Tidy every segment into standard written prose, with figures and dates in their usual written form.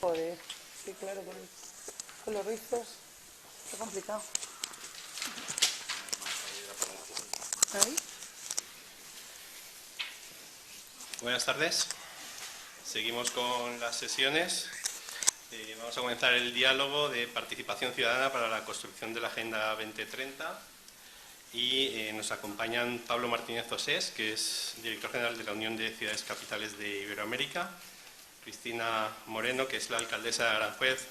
Joder, sí, claro, con los rizos. Está complicado. ¿Ahí? Buenas tardes. Seguimos con las sesiones. Vamos a comenzar el diálogo de participación ciudadana para la construcción de la Agenda 2030. Y nos acompañan Pablo Martínez Osés, que es director general de la Unión de Ciudades Capitales de Iberoamérica, Cristina Moreno, que es la alcaldesa de Aranjuez,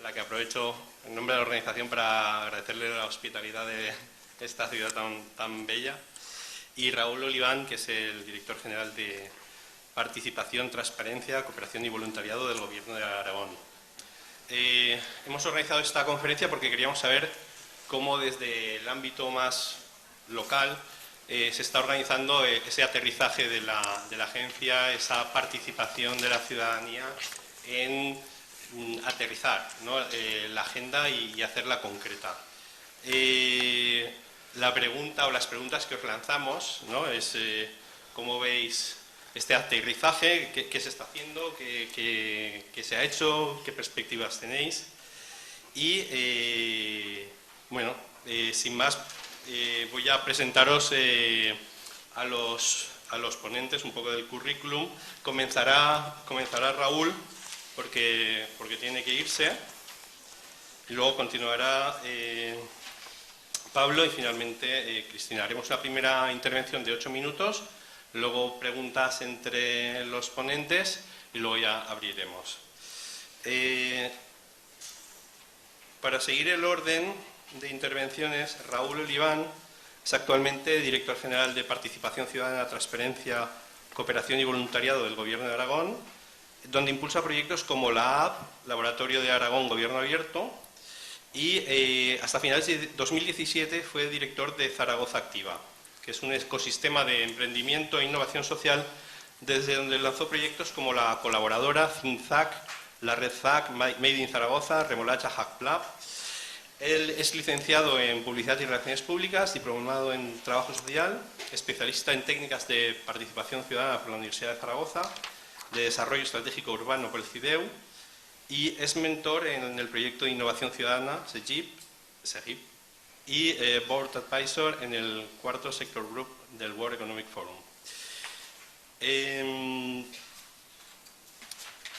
la que aprovecho en nombre de la organización para agradecerle la hospitalidad de esta ciudad tan bella, y Raúl Oliván, que es el director general de Participación, Transparencia, Cooperación y Voluntariado del Gobierno de Aragón. Hemos organizado esta conferencia porque queríamos saber cómo desde el ámbito más local se está organizando ese aterrizaje de la agencia, esa participación de la ciudadanía en aterrizar, ¿no?, la agenda y hacerla concreta. La pregunta o las preguntas que os lanzamos, ¿no?, es cómo veis este aterrizaje, qué se está haciendo, qué se ha hecho, qué perspectivas tenéis. Y bueno, sin más, voy a presentaros a los ponentes un poco del currículum. Comenzará Raúl porque tiene que irse, y luego continuará Pablo y finalmente Cristina. Haremos una primera intervención de 8 minutos, luego preguntas entre los ponentes y luego ya abriremos. Para seguir el orden de intervenciones, Raúl Oliván es actualmente director general de Participación Ciudadana, Transparencia, Cooperación y Voluntariado del Gobierno de Aragón, donde impulsa proyectos como la AP, Laboratorio de Aragón Gobierno Abierto, y hasta finales de 2017 fue director de Zaragoza Activa, que es un ecosistema de emprendimiento e innovación social desde donde lanzó proyectos como la colaboradora ThinkZac, la red ZAC, Made in Zaragoza, Remolacha Hack Club. Él es licenciado en Publicidad y Relaciones Públicas, diplomado en Trabajo Social, especialista en técnicas de participación ciudadana por la Universidad de Zaragoza, de Desarrollo Estratégico Urbano por el CIDEU, y es mentor en el proyecto de Innovación Ciudadana, SEGIP, y Board Advisor en el cuarto Sector Group del World Economic Forum.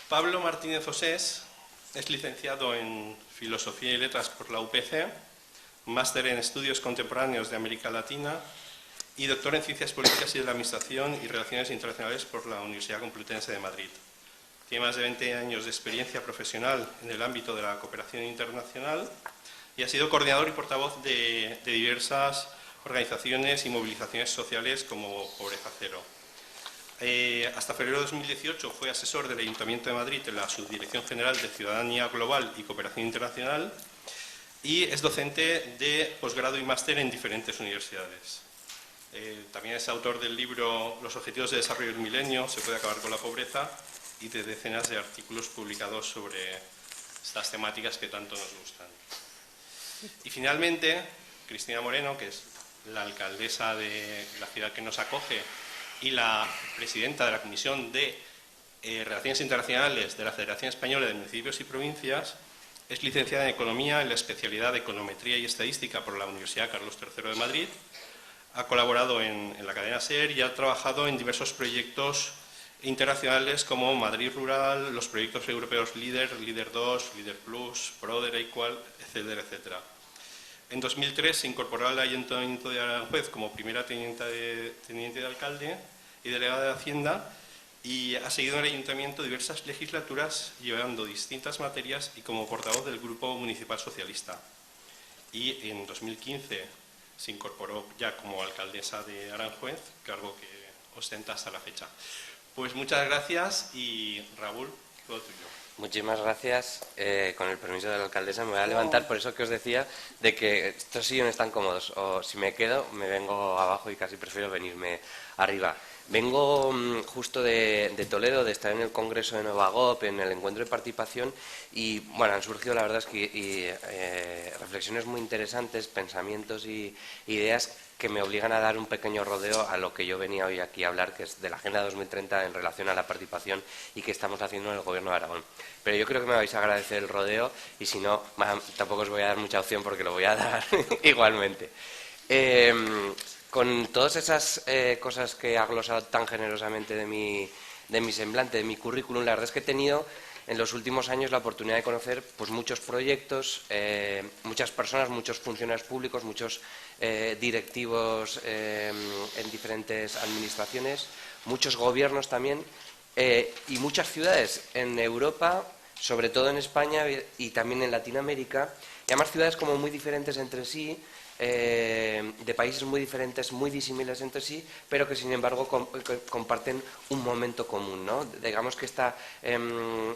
Pablo Martínez Osés es licenciado en Filosofía y Letras por la UPC, máster en Estudios Contemporáneos de América Latina y doctor en Ciencias Políticas y de la Administración y Relaciones Internacionales por la Universidad Complutense de Madrid. Tiene más de 20 años de experiencia profesional en el ámbito de la cooperación internacional y ha sido coordinador y portavoz de diversas organizaciones y movilizaciones sociales como Pobreza Cero. Hasta febrero de 2018 fue asesor del Ayuntamiento de Madrid en la Subdirección General de Ciudadanía Global y Cooperación Internacional y es docente de posgrado y máster en diferentes universidades. También es autor del libro Los Objetivos de Desarrollo del Milenio, se puede acabar con la pobreza, y de decenas de artículos publicados sobre estas temáticas que tanto nos gustan. Y finalmente, Cristina Moreno, que es la alcaldesa de la ciudad que nos acoge y la presidenta de la Comisión de Relaciones Internacionales de la Federación Española de Municipios y Provincias, es licenciada en Economía en la especialidad de Econometría y Estadística por la Universidad Carlos III de Madrid, ha colaborado en la cadena SER y ha trabajado en diversos proyectos internacionales como Madrid Rural, los proyectos europeos LEADER, LEADER 2, LEADER Plus, PRODER, Equal, etcétera, etcétera. En 2003 se incorporó al Ayuntamiento de Aranjuez como primera teniente de alcalde y delegada de Hacienda y ha seguido en el Ayuntamiento diversas legislaturas llevando distintas materias y como portavoz del Grupo Municipal Socialista. Y en 2015 se incorporó ya como alcaldesa de Aranjuez, cargo que ostenta hasta la fecha. Pues muchas gracias y Raúl, todo tuyo. Muchísimas gracias. Con el permiso de la alcaldesa me voy a levantar, por eso que os decía de que estos sillones están cómodos, o si me quedo me vengo abajo y casi prefiero venirme arriba. Vengo justo de Toledo, de estar en el Congreso de Novagop, en el encuentro de participación, y bueno, han surgido la verdad es que reflexiones muy interesantes, pensamientos y ideas que me obligan a dar un pequeño rodeo a lo que yo venía hoy aquí a hablar, que es de la Agenda 2030 en relación a la participación y que estamos haciendo en el Gobierno de Aragón. Pero yo creo que me vais a agradecer el rodeo y si no, tampoco os voy a dar mucha opción porque lo voy a dar igualmente. Con todas esas cosas que ha glosado tan generosamente de mi semblante, de mi currículum, la verdad es que he tenido en los últimos años la oportunidad de conocer pues, muchos proyectos, muchas personas, muchos funcionarios públicos, muchos directivos en diferentes administraciones, muchos gobiernos también y muchas ciudades en Europa, sobre todo en España y también en Latinoamérica, y además ciudades como muy diferentes entre sí, de países muy diferentes, muy disímiles entre sí, pero que sin embargo comparten un momento común, ¿no? Digamos que esta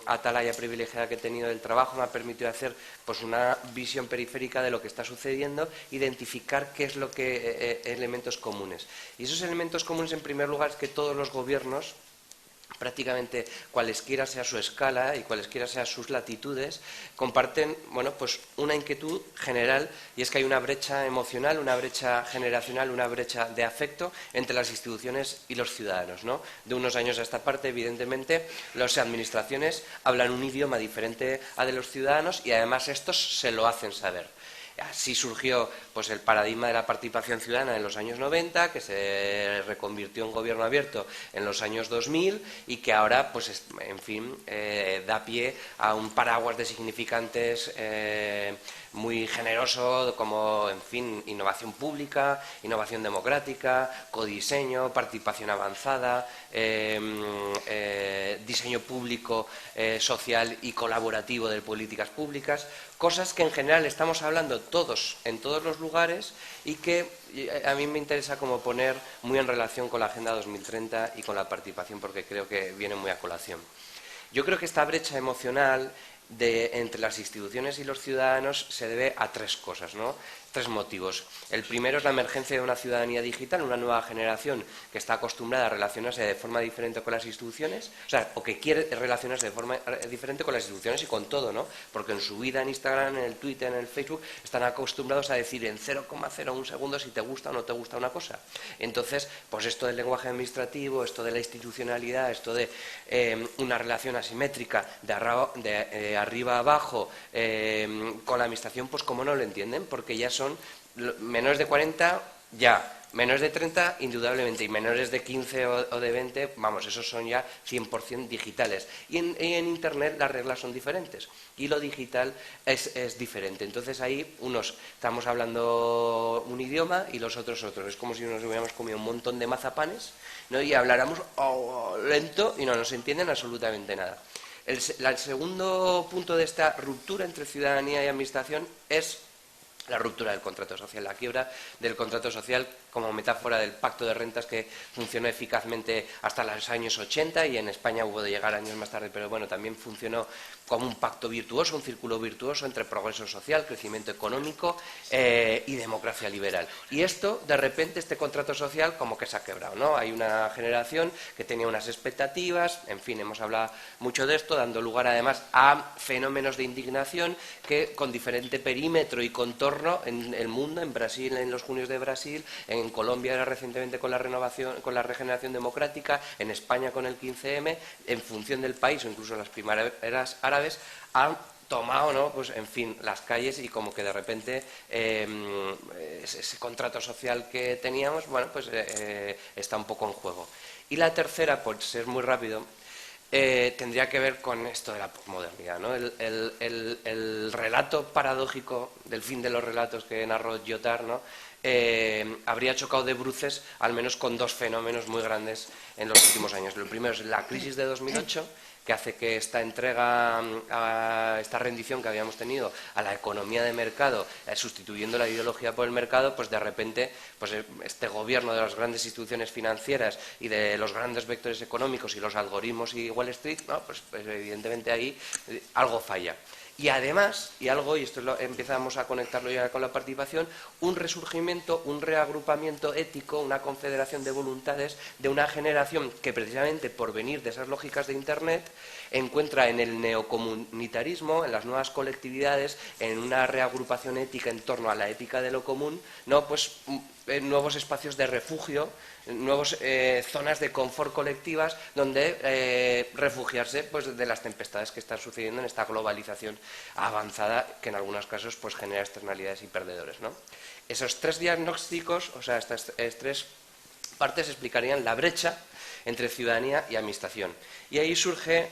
atalaya privilegiada que he tenido del trabajo me ha permitido hacer pues, una visión periférica de lo que está sucediendo, identificar qué es lo que elementos comunes. Y esos elementos comunes, en primer lugar, es que todos los gobiernos, prácticamente cualesquiera sea su escala y cualesquiera sean sus latitudes, comparten bueno, pues una inquietud general, y es que hay una brecha emocional, una brecha generacional, una brecha de afecto entre las instituciones y los ciudadanos, ¿no? De unos años a esta parte, evidentemente, las administraciones hablan un idioma diferente al de los ciudadanos y además estos se lo hacen saber. Así surgió pues, el paradigma de la participación ciudadana en los años 90, que se reconvirtió en gobierno abierto en los años 2000 y que ahora, pues, en fin, da pie a un paraguas de significantes muy generoso como, en fin, innovación pública, innovación democrática, codiseño, participación avanzada, diseño público, social y colaborativo de políticas públicas, cosas que en general estamos hablando todos en todos los lugares y que a mí me interesa como poner muy en relación con la Agenda 2030 y con la participación porque creo que viene muy a colación. Yo creo que esta brecha emocional entre las instituciones y los ciudadanos se debe a tres cosas, ¿no? Tres motivos. El primero es la emergencia de una ciudadanía digital, una nueva generación que está acostumbrada a relacionarse de forma diferente con las instituciones, o que quiere relacionarse de forma diferente con las instituciones y con todo, ¿no? Porque en su vida en Instagram, en el Twitter, en el Facebook, están acostumbrados a decir en 0,01 segundos si te gusta o no te gusta una cosa. Entonces, pues esto del lenguaje administrativo, esto de la institucionalidad, esto de una relación asimétrica de arriba a abajo con la administración, pues como no lo entienden, porque ya son menores de 40 ya, menores de 30 indudablemente y menores de 15 o de 20, vamos, esos son ya 100% digitales. Y en Internet las reglas son diferentes y lo digital es diferente. Entonces ahí unos estamos hablando un idioma y los otros otro. Es como si nos hubiéramos comido un montón de mazapanes, ¿no? Y habláramos lento y no nos entienden absolutamente nada. El segundo punto de esta ruptura entre ciudadanía y administración es la ruptura del contrato social, la quiebra del contrato social como metáfora del pacto de rentas que funcionó eficazmente hasta los años 80 y en España hubo de llegar años más tarde, pero bueno, también funcionó como un pacto virtuoso, un círculo virtuoso entre progreso social, crecimiento económico y democracia liberal. Y esto, de repente, este contrato social como que se ha quebrado, ¿no? Hay una generación que tenía unas expectativas, en fin, hemos hablado mucho de esto, dando lugar además a fenómenos de indignación que con diferente perímetro y contorno en el mundo, en Brasil, en los junios de Brasil, en Colombia recientemente con la renovación, con la regeneración democrática, en España con el 15M, en función del país o incluso las primaveras árabes, han tomado, ¿no? Pues, en fin, las calles y como que de repente ese contrato social que teníamos, bueno, pues está un poco en juego. Y la tercera, por ser muy rápido, tendría que ver con esto de la posmodernidad, ¿no? El relato paradójico del fin de los relatos que narró Lyotard, ¿no? Habría chocado de bruces al menos con dos fenómenos muy grandes en los últimos años. Lo primero es la crisis de 2008, que hace que esta entrega, esta rendición que habíamos tenido a la economía de mercado, sustituyendo la ideología por el mercado, pues de repente pues este gobierno de las grandes instituciones financieras y de los grandes vectores económicos y los algoritmos y Wall Street, ¿no? pues evidentemente ahí algo falla. Y además, y esto empezamos a conectarlo ya con la participación, un resurgimiento, un reagrupamiento ético, una confederación de voluntades de una generación que precisamente por venir de esas lógicas de Internet encuentra en el neocomunitarismo, en las nuevas colectividades, en una reagrupación ética en torno a la ética de lo común, ¿no? Pues nuevos espacios de refugio, nuevas zonas de confort colectivas donde refugiarse pues, de las tempestades que están sucediendo en esta globalización avanzada que en algunos casos pues, genera externalidades y perdedores, ¿no? Esos tres diagnósticos, o sea, estas tres partes explicarían la brecha entre ciudadanía y administración. Y ahí surge,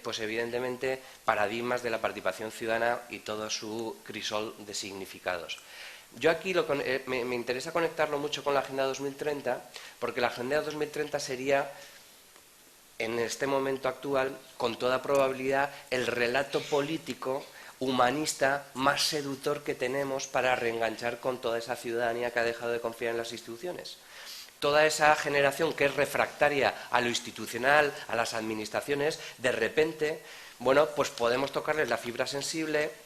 pues evidentemente, paradigmas de la participación ciudadana y todo su crisol de significados. Yo aquí me interesa conectarlo mucho con la Agenda 2030, porque la Agenda 2030 sería, en este momento actual, con toda probabilidad, el relato político humanista más seductor que tenemos para reenganchar con toda esa ciudadanía que ha dejado de confiar en las instituciones. Toda esa generación que es refractaria a lo institucional, a las administraciones, de repente, bueno, pues podemos tocarles la fibra sensible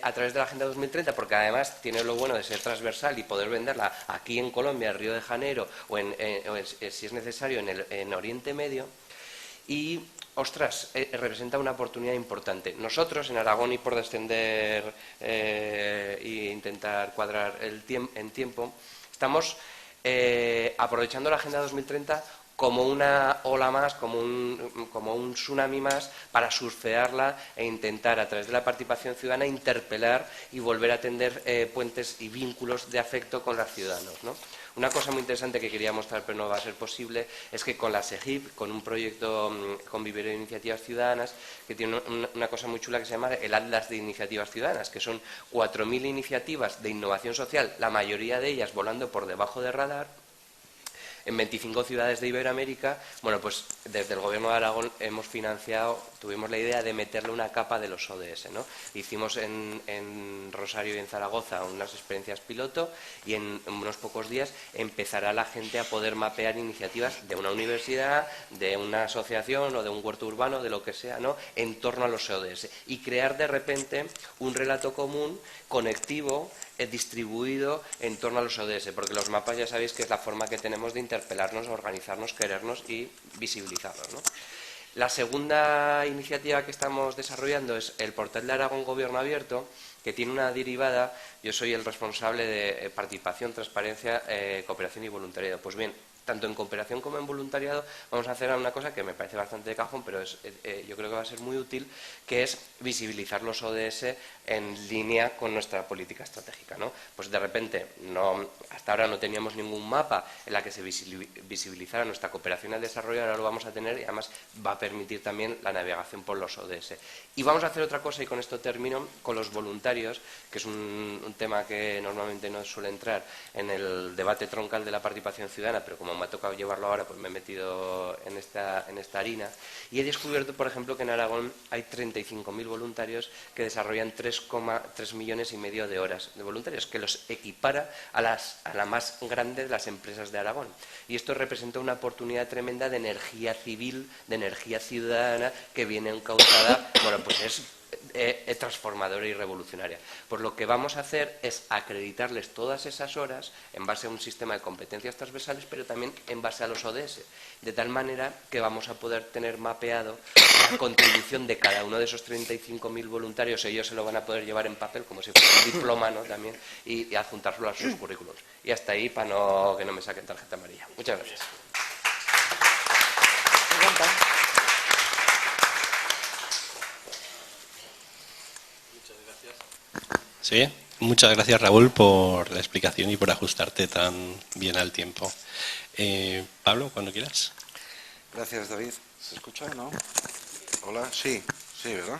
a través de la Agenda 2030, porque además tiene lo bueno de ser transversal y poder venderla aquí en Colombia, en Río de Janeiro, o si es necesario, en Oriente Medio. Y, ostras, representa una oportunidad importante. Nosotros, en Aragón, y por descender e intentar cuadrar en tiempo, estamos aprovechando la Agenda 2030 como una ola más, como un tsunami más, para surfearla e intentar, a través de la participación ciudadana, interpelar y volver a tender puentes y vínculos de afecto con los ciudadanos, ¿no? Una cosa muy interesante que quería mostrar, pero no va a ser posible, es que con la SEGIP, con un proyecto con vivero de iniciativas ciudadanas, que tiene una cosa muy chula que se llama el Atlas de Iniciativas Ciudadanas, que son 4.000 iniciativas de innovación social, la mayoría de ellas volando por debajo del radar, en 25 ciudades de Iberoamérica. Bueno, pues desde el Gobierno de Aragón hemos financiado, tuvimos la idea de meterle una capa de los ODS, ¿no? Hicimos en Rosario y en Zaragoza unas experiencias piloto y en unos pocos días empezará la gente a poder mapear iniciativas de una universidad, de una asociación o de un huerto urbano, de lo que sea, ¿no?, en torno a los ODS, y crear de repente un relato común, conectivo, distribuido en torno a los ODS, porque los mapas ya sabéis que es la forma que tenemos de interpelarnos, organizarnos, querernos y visibilizarnos, ¿no? La segunda iniciativa que estamos desarrollando es el portal de Aragón Gobierno Abierto, que tiene una derivada. Yo soy el responsable de participación, transparencia, cooperación y voluntariado. Pues bien, tanto en cooperación como en voluntariado vamos a hacer una cosa que me parece bastante de cajón, pero yo creo que va a ser muy útil, que es visibilizar los ODS en línea con nuestra política estratégica, ¿no? Pues de repente, hasta ahora no teníamos ningún mapa en la que se visibilizara nuestra cooperación al desarrollo, ahora lo vamos a tener, y además va a permitir también la navegación por los ODS. Y vamos a hacer otra cosa, y con esto termino, con los voluntarios, que es un tema que normalmente no suele entrar en el debate troncal de la participación ciudadana, pero como me ha tocado llevarlo ahora, pues me he metido en esta harina, y he descubierto, por ejemplo, que en Aragón hay 35.000 voluntarios que desarrollan 3,3 millones y medio de horas de voluntarios, que los equipara a la más grande de las empresas de Aragón. Y esto representa una oportunidad tremenda de energía civil, de energía ciudadana, que viene encauzada, bueno, pues es transformadora y revolucionaria. Pues lo que vamos a hacer es acreditarles todas esas horas en base a un sistema de competencias transversales, pero también en base a los ODS, de tal manera que vamos a poder tener mapeado la contribución de cada uno de esos 35.000 voluntarios. Ellos se lo van a poder llevar en papel, como si fuera un diploma, ¿no?, también, y adjuntarlo a sus currículums. Y hasta ahí, para que no me saquen tarjeta amarilla. Muchas gracias. Sí, muchas gracias, Raúl, por la explicación y por ajustarte tan bien al tiempo. Pablo, cuando quieras. Gracias, David. ¿Se escucha o no? Hola, sí, ¿verdad?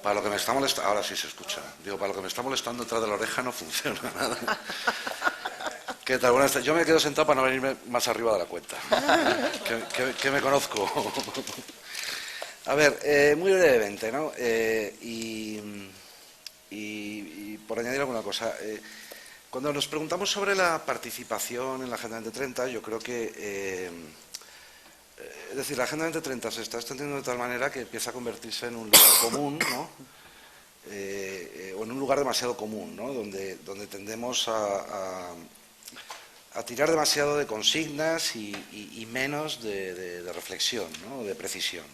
Para lo que me está molestando, ahora sí se escucha. Digo, para lo que me está molestando detrás de la oreja no funciona nada. ¿Qué tal? Buenas tardes. Yo me quedo sentado para no venirme más arriba de la cuenta. Que me conozco. A ver, muy brevemente, ¿no? Y por añadir alguna cosa, cuando nos preguntamos sobre la participación en la Agenda 2030, yo creo que Es decir, la Agenda 2030 se está extendiendo de tal manera que empieza a convertirse en un lugar común, ¿no? O en un lugar demasiado común, ¿no? donde tendemos a tirar demasiado de consignas y menos de reflexión, ¿no? De precisión.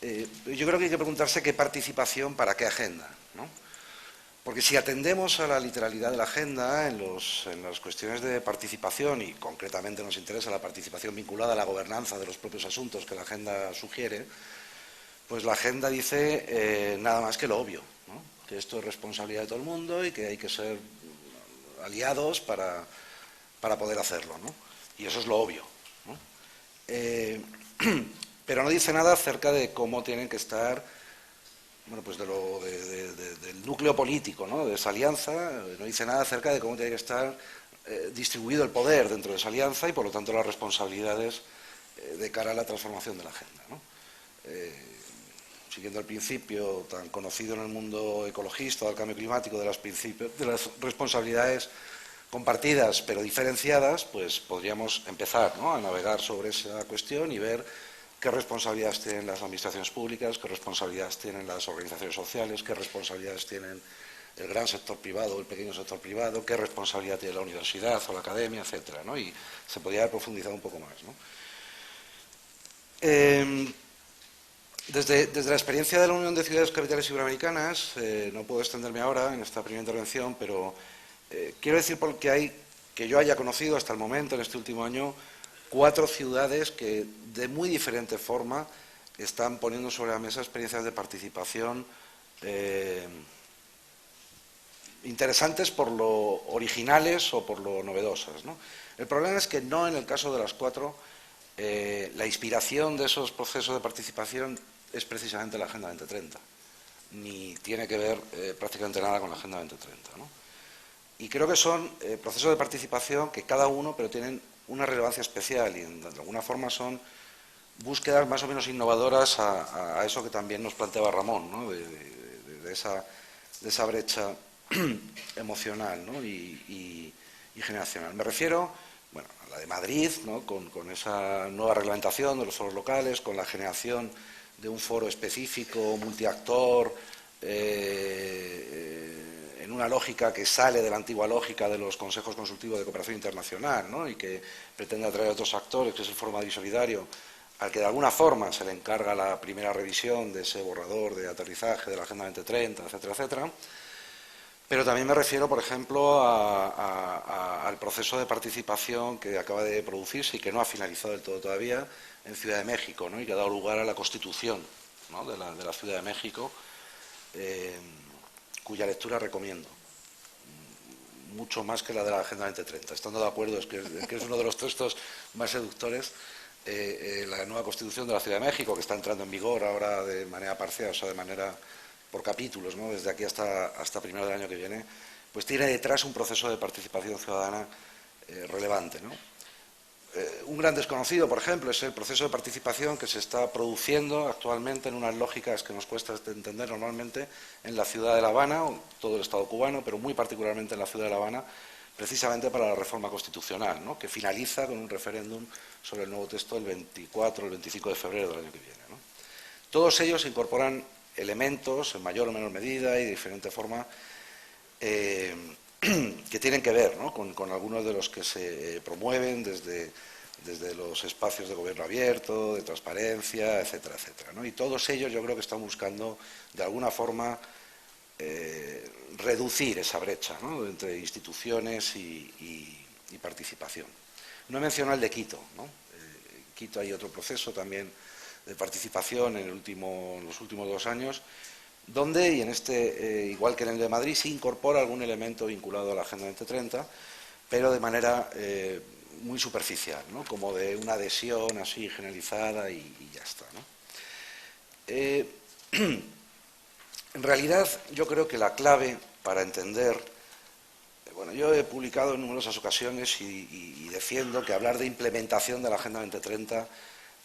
Yo creo que hay que preguntarse qué participación para qué agenda, ¿no? Porque si atendemos a la literalidad de la agenda en las cuestiones de participación, y concretamente nos interesa la participación vinculada a la gobernanza de los propios asuntos que la agenda sugiere, pues la agenda dice nada más que lo obvio, ¿no? Que esto es responsabilidad de todo el mundo y que hay que ser aliados para poder hacerlo, ¿no? Y eso es lo obvio, ¿no? Pero no dice nada acerca de cómo tienen que estar, bueno, pues del núcleo político, ¿no? De esa alianza. No dice nada acerca de cómo tiene que estar distribuido el poder dentro de esa alianza y, por lo tanto, las responsabilidades de cara a la transformación de la agenda, ¿no? Siguiendo el principio tan conocido en el mundo ecologista del cambio climático de las responsabilidades compartidas pero diferenciadas, pues podríamos empezar, ¿no? A navegar sobre esa cuestión y ver qué responsabilidades tienen las administraciones públicas, qué responsabilidades tienen las organizaciones sociales, qué responsabilidades tienen el gran sector privado o el pequeño sector privado, qué responsabilidad tiene la universidad o la academia, etcétera, ¿no? Y se podría haber profundizado un poco más, ¿no? Desde la experiencia de la Unión de Ciudades Capitales Iberoamericanas, no puedo extenderme ahora en esta primera intervención, pero quiero decir que yo haya conocido hasta el momento, en este último año, 4 ciudades que de muy diferente forma están poniendo sobre la mesa experiencias de participación interesantes por lo originales o por lo novedosas, ¿no? El problema es que no en el caso de las 4 la inspiración de esos procesos de participación es precisamente la Agenda 2030, ni tiene que ver prácticamente nada con la Agenda 2030, ¿no? Y creo que son procesos de participación que cada uno, pero tienen una relevancia especial y de alguna forma son búsquedas más o menos innovadoras a eso que también nos planteaba Ramón, ¿no? de esa brecha emocional, ¿no? y generacional. Me refiero, bueno, a la de Madrid, ¿no? con esa nueva reglamentación de los foros locales, con la generación de un foro específico, multiactor, en una lógica que sale de la antigua lógica de los consejos consultivos de cooperación internacional, ¿no? Y que pretende atraer a otros actores, que es el Foro Madrid Solidario, al que de alguna forma se le encarga la primera revisión de ese borrador de aterrizaje de la Agenda 2030, etcétera, etcétera. Pero también me refiero, por ejemplo, al proceso de participación que acaba de producirse y que no ha finalizado del todo todavía en Ciudad de México, ¿no? Y que ha dado lugar a la Constitución, ¿no? de la Ciudad de México, cuya lectura recomiendo, mucho más que la de la Agenda 2030. Estando de acuerdo, es que es uno de los textos más seductores. La nueva Constitución de la Ciudad de México, que está entrando en vigor ahora de manera parcial, o sea, de manera por capítulos, ¿no? Desde aquí hasta primero del año que viene, pues tiene detrás un proceso de participación ciudadana relevante, ¿no? Un gran desconocido, por ejemplo, es el proceso de participación que se está produciendo actualmente en unas lógicas que nos cuesta entender normalmente en la ciudad de La Habana, o todo el Estado cubano, pero muy particularmente en la ciudad de La Habana, precisamente para la reforma constitucional, ¿no? Que finaliza con un referéndum sobre el nuevo texto el 24 o el 25 de febrero del año que viene, ¿no? Todos ellos incorporan elementos, en mayor o menor medida y de diferente forma, que tienen que ver, ¿no? con algunos de los que se promueven desde los espacios de gobierno abierto, de transparencia, etcétera, etcétera, ¿no? Y todos ellos yo creo que están buscando, de alguna forma, reducir esa brecha, ¿no? Entre instituciones y participación. No he mencionado el de Quito, ¿no? En Quito hay otro proceso también de participación en los últimos 2 años, donde, y en este, igual que en el de Madrid, se incorpora algún elemento vinculado a la Agenda 2030, pero de manera muy superficial, ¿no? Como de una adhesión así generalizada y ya está, ¿no? En realidad, yo creo que la clave para entender, bueno, yo he publicado en numerosas ocasiones y defiendo que hablar de implementación de la Agenda 2030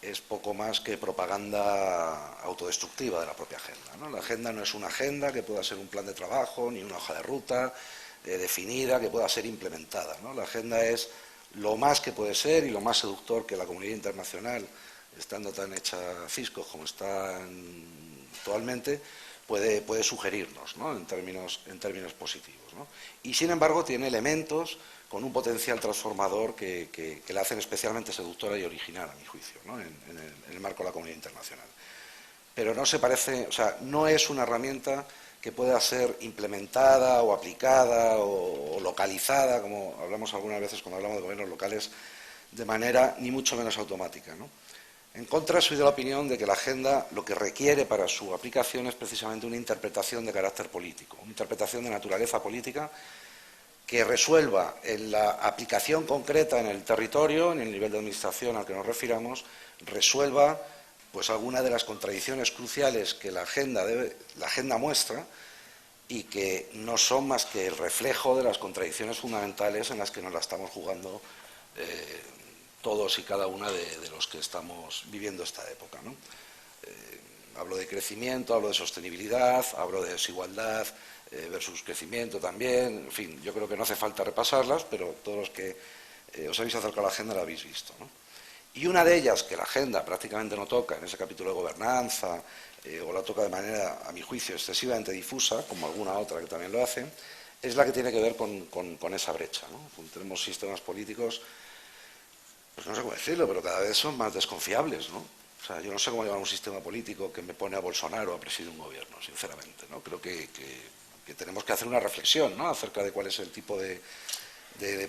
es poco más que propaganda autodestructiva de la propia agenda, ¿no? La agenda no es una agenda que pueda ser un plan de trabajo, ni una hoja de ruta definida que pueda ser implementada, ¿no? La agenda es lo más que puede ser y lo más seductor que la comunidad internacional estando tan hecha ciscos como está actualmente, puede sugerirnos, ¿no? en términos positivos, ¿no? Y sin embargo tiene elementos con un potencial transformador que la hacen especialmente seductora y original, a mi juicio, ¿no? en el marco de la comunidad internacional. Pero no se parece, o sea, no es una herramienta que pueda ser implementada o aplicada o localizada, como hablamos algunas veces cuando hablamos de gobiernos locales, de manera ni mucho menos automática, ¿no? En contra, soy de la opinión de que la agenda lo que requiere para su aplicación es precisamente una interpretación de carácter político, una interpretación de naturaleza política que resuelva en la aplicación concreta en el territorio, en el nivel de administración al que nos refiramos, resuelva pues alguna de las contradicciones cruciales que la agenda muestra y que no son más que el reflejo de las contradicciones fundamentales en las que nos la estamos jugando todos y cada una de los que estamos viviendo esta época, ¿no? Hablo de crecimiento, hablo de sostenibilidad, hablo de desigualdad versus crecimiento también, en fin, yo creo que no hace falta repasarlas, pero todos los que os habéis acercado a la agenda la habéis visto, ¿no? Y una de ellas, que la agenda prácticamente no toca en ese capítulo de gobernanza, o la toca de manera, a mi juicio, excesivamente difusa, como alguna otra que también lo hace, es la que tiene que ver con esa brecha, ¿no? Tenemos sistemas políticos, pues no sé cómo decirlo, pero cada vez son más desconfiables, ¿no? O sea, yo no sé cómo llevar un sistema político que me pone a Bolsonaro a presidir un gobierno, sinceramente, ¿no? Creo que tenemos que hacer una reflexión, ¿no?, acerca de cuál es el tipo de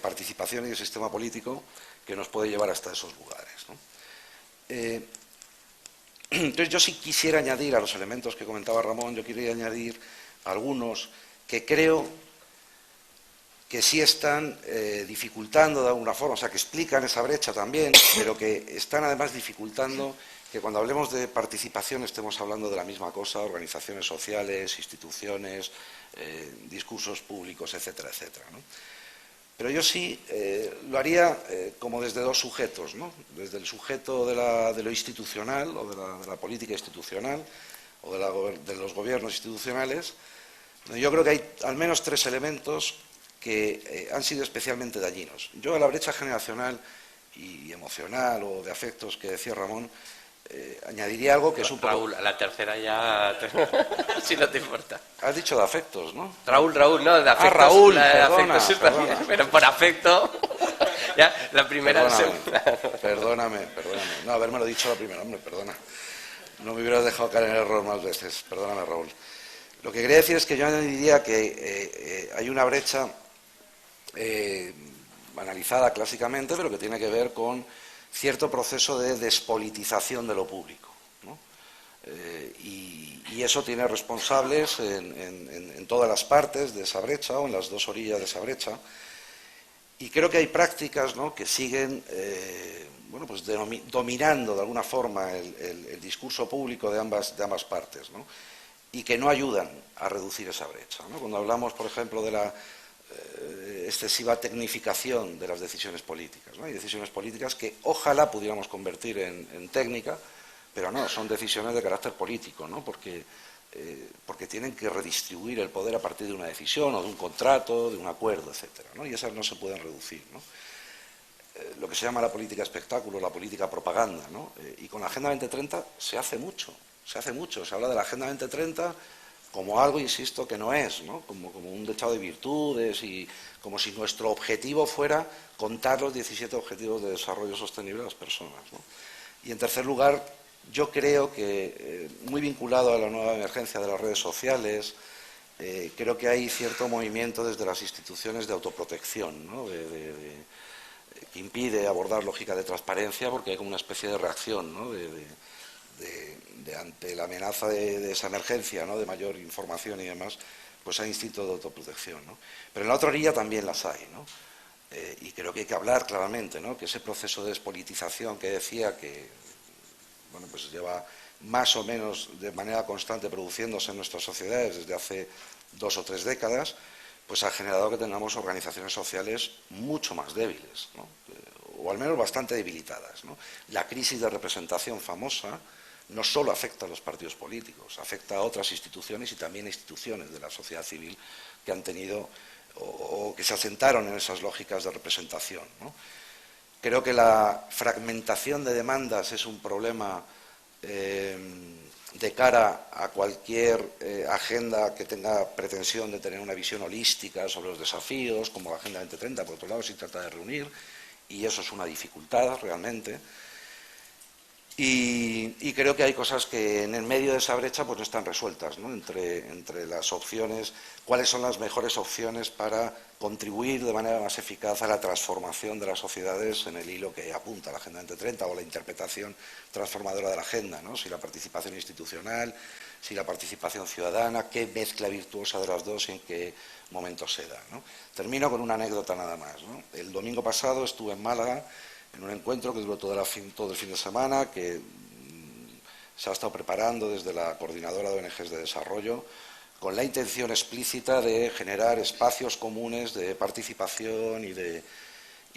participación y de sistema político que nos puede llevar hasta esos lugares, ¿no? Entonces yo sí quisiera añadir a los elementos que comentaba Ramón, yo quería añadir algunos que creo que sí están dificultando de alguna forma, o sea, que explican esa brecha también, pero que están además dificultando que cuando hablemos de participación estemos hablando de la misma cosa, organizaciones sociales, instituciones, discursos públicos, etcétera, etcétera, ¿no? Pero yo sí lo haría como desde dos sujetos, ¿no? Desde el sujeto de lo institucional o de la política institucional o de los gobiernos institucionales. Yo creo que hay al menos tres elementos que han sido especialmente dañinos. Yo a la brecha generacional y emocional o de afectos que decía Ramón, añadiría algo que es un poco... Raúl, a la tercera ya, si no te importa. Has dicho de afectos, ¿no? Raúl, no, de afectos. Raúl, la de perdona, afectos está bien, pero por afecto, ya, la primera... Perdóname. No, habérmelo dicho la primera, hombre, perdona. No me hubieras dejado caer en el error más veces, perdóname, Raúl. Lo que quería decir es que yo añadiría que hay una brecha analizada clásicamente, pero que tiene que ver con cierto proceso de despolitización de lo público, ¿no? Y eso tiene responsables en todas las partes de esa brecha o en las dos orillas de esa brecha. Y creo que hay prácticas, ¿no?, que siguen pues dominando de alguna forma el discurso público de ambas partes, ¿no?, y que no ayudan a reducir esa brecha, ¿no? Cuando hablamos, por ejemplo, de la excesiva tecnificación de las decisiones políticas, ¿no? Hay decisiones políticas que ojalá pudiéramos convertir en técnica, pero no, son decisiones de carácter político, ¿no? Porque tienen que redistribuir el poder a partir de una decisión o de un contrato, de un acuerdo, etcétera, ¿no? Y esas no se pueden reducir, ¿no? Lo que se llama la política espectáculo, la política propaganda, ¿no? Y con la Agenda 2030 se hace mucho, se habla de la Agenda 2030 como algo, insisto, que no es, ¿no?, como un dechado de virtudes y como si nuestro objetivo fuera contar los 17 objetivos de desarrollo sostenible de las personas, ¿no? Y en tercer lugar, yo creo que, muy vinculado a la nueva emergencia de las redes sociales, creo que hay cierto movimiento desde las instituciones de autoprotección, ¿no?, que impide abordar lógica de transparencia porque hay como una especie de reacción, ¿no?, ante la amenaza de esa emergencia, ¿no?, de mayor información y demás, pues hay instintos de autoprotección, ¿no? Pero en la otra orilla también las hay, ¿no? Y creo que hay que hablar claramente, ¿no?, que ese proceso de despolitización que decía que, bueno, pues lleva más o menos de manera constante produciéndose en nuestras sociedades desde hace 2 o 3 décadas, pues ha generado que tengamos organizaciones sociales mucho más débiles, ¿no?, o al menos bastante debilitadas, ¿no? La crisis de representación famosa no solo afecta a los partidos políticos, afecta a otras instituciones y también a instituciones de la sociedad civil que han tenido o que se asentaron en esas lógicas de representación, ¿no? Creo que la fragmentación de demandas es un problema de cara a cualquier agenda que tenga pretensión de tener una visión holística sobre los desafíos, como la Agenda 2030, por otro lado, se trata de reunir, y eso es una dificultad realmente. Y creo que hay cosas que en el medio de esa brecha pues no están resueltas, ¿no? Entre las opciones, cuáles son las mejores opciones para contribuir de manera más eficaz a la transformación de las sociedades en el hilo que apunta la Agenda 2030 o la interpretación transformadora de la agenda, ¿no? Si la participación institucional, si la participación ciudadana, qué mezcla virtuosa de las dos y en qué momento se da, ¿no? Termino con una anécdota nada más, ¿no? El domingo pasado estuve en Málaga en un encuentro que duró todo el fin de semana, que se ha estado preparando desde la Coordinadora de ONGs de Desarrollo, con la intención explícita de generar espacios comunes de participación y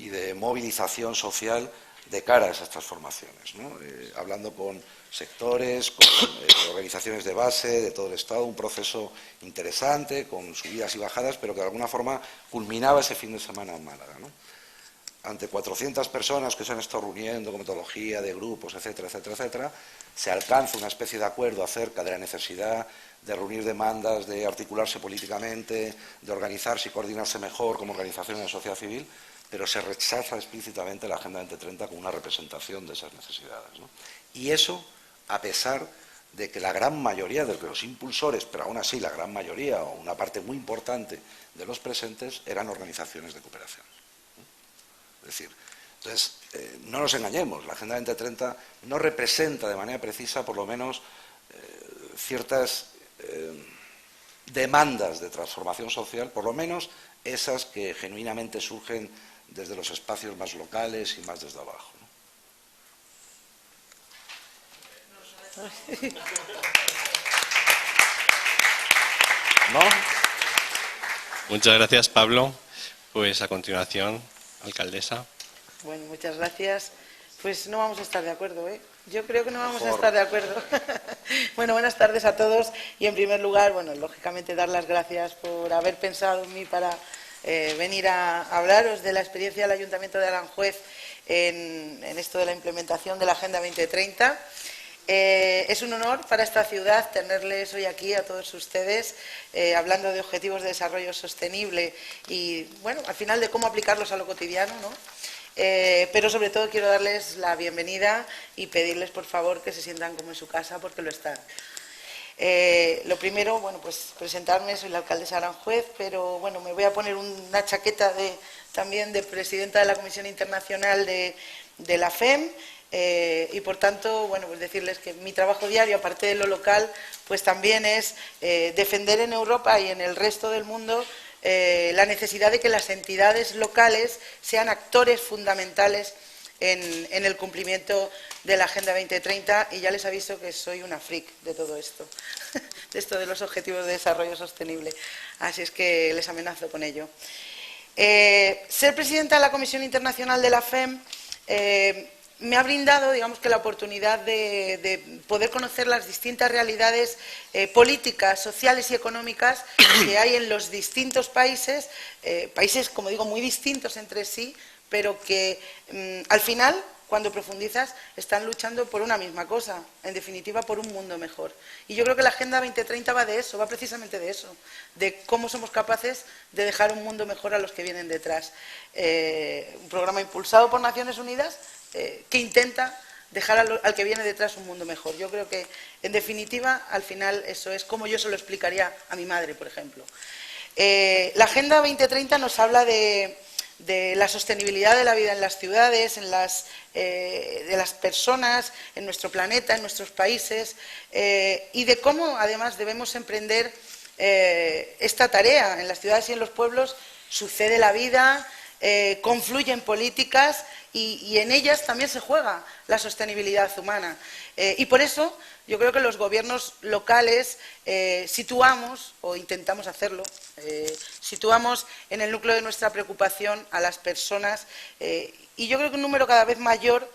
de movilización social de cara a esas transformaciones, ¿no? Hablando con sectores, con organizaciones de base de todo el Estado, un proceso interesante, con subidas y bajadas, pero que de alguna forma culminaba ese fin de semana en Málaga, ¿no? Ante 400 personas que se han estado reuniendo con metodología de grupos, etcétera, etcétera, etcétera, se alcanza una especie de acuerdo acerca de la necesidad de reunir demandas, de articularse políticamente, de organizarse y coordinarse mejor como organización de la sociedad civil, pero se rechaza explícitamente la Agenda 2030 como una representación de esas necesidades, ¿no? Y eso, a pesar de que la gran mayoría de los impulsores, pero aún así la gran mayoría o una parte muy importante de los presentes eran organizaciones de cooperación. Es decir, entonces, no nos engañemos, la Agenda 2030 no representa de manera precisa, por lo menos, ciertas demandas de transformación social, por lo menos esas que genuinamente surgen desde los espacios más locales y más desde abajo, ¿no? ¿No? Muchas gracias, Pablo. Pues a continuación, alcaldesa. Bueno, muchas gracias. Pues no vamos a estar de acuerdo, ¿eh? Yo creo que no vamos a Mejor. estar de acuerdo. Bueno, buenas tardes a todos y en primer lugar, bueno, lógicamente dar las gracias por haber pensado en mí para venir a hablaros de la experiencia del Ayuntamiento de Aranjuez en esto de la implementación de la Agenda 2030. Es un honor para esta ciudad tenerles hoy aquí a todos ustedes hablando de objetivos de desarrollo sostenible y, bueno, al final de cómo aplicarlos a lo cotidiano, ¿no? Pero sobre todo quiero darles la bienvenida y pedirles por favor que se sientan como en su casa porque lo están. Lo primero, bueno, pues presentarme, soy la alcaldesa Aranjuez, pero bueno, me voy a poner una chaqueta también de presidenta de la Comisión Internacional de la FEM y por tanto, bueno, pues decirles que mi trabajo diario, aparte de lo local, pues también es defender en Europa y en el resto del mundo la necesidad de que las entidades locales sean actores fundamentales en el cumplimiento de la Agenda 2030 y ya les aviso que soy una freak de todo esto, de esto de los Objetivos de Desarrollo Sostenible, así es que les amenazo con ello. Ser presidenta de la Comisión Internacional de la FEM me ha brindado, digamos que la oportunidad de poder conocer las distintas realidades políticas, sociales y económicas que hay en los distintos países, países, como digo, muy distintos entre sí, pero que al final, cuando profundizas, están luchando por una misma cosa, en definitiva, por un mundo mejor. Y yo creo que la Agenda 2030 va de eso, va precisamente de eso, de cómo somos capaces de dejar un mundo mejor a los que vienen detrás. Un programa impulsado por Naciones Unidas que intenta dejar al que viene detrás un mundo mejor. Yo creo que, en definitiva, al final eso es como yo se lo explicaría a mi madre, por ejemplo. La Agenda 2030 nos habla de la sostenibilidad de la vida en las ciudades, de las personas, en nuestro planeta, en nuestros países, y de cómo, además, debemos emprender esta tarea. En las ciudades y en los pueblos sucede la vida, confluyen políticas y en ellas también se juega la sostenibilidad humana. Y por eso yo creo que los gobiernos locales situamos, o intentamos hacerlo, situamos en el núcleo de nuestra preocupación a las personas y yo creo que un número cada vez mayor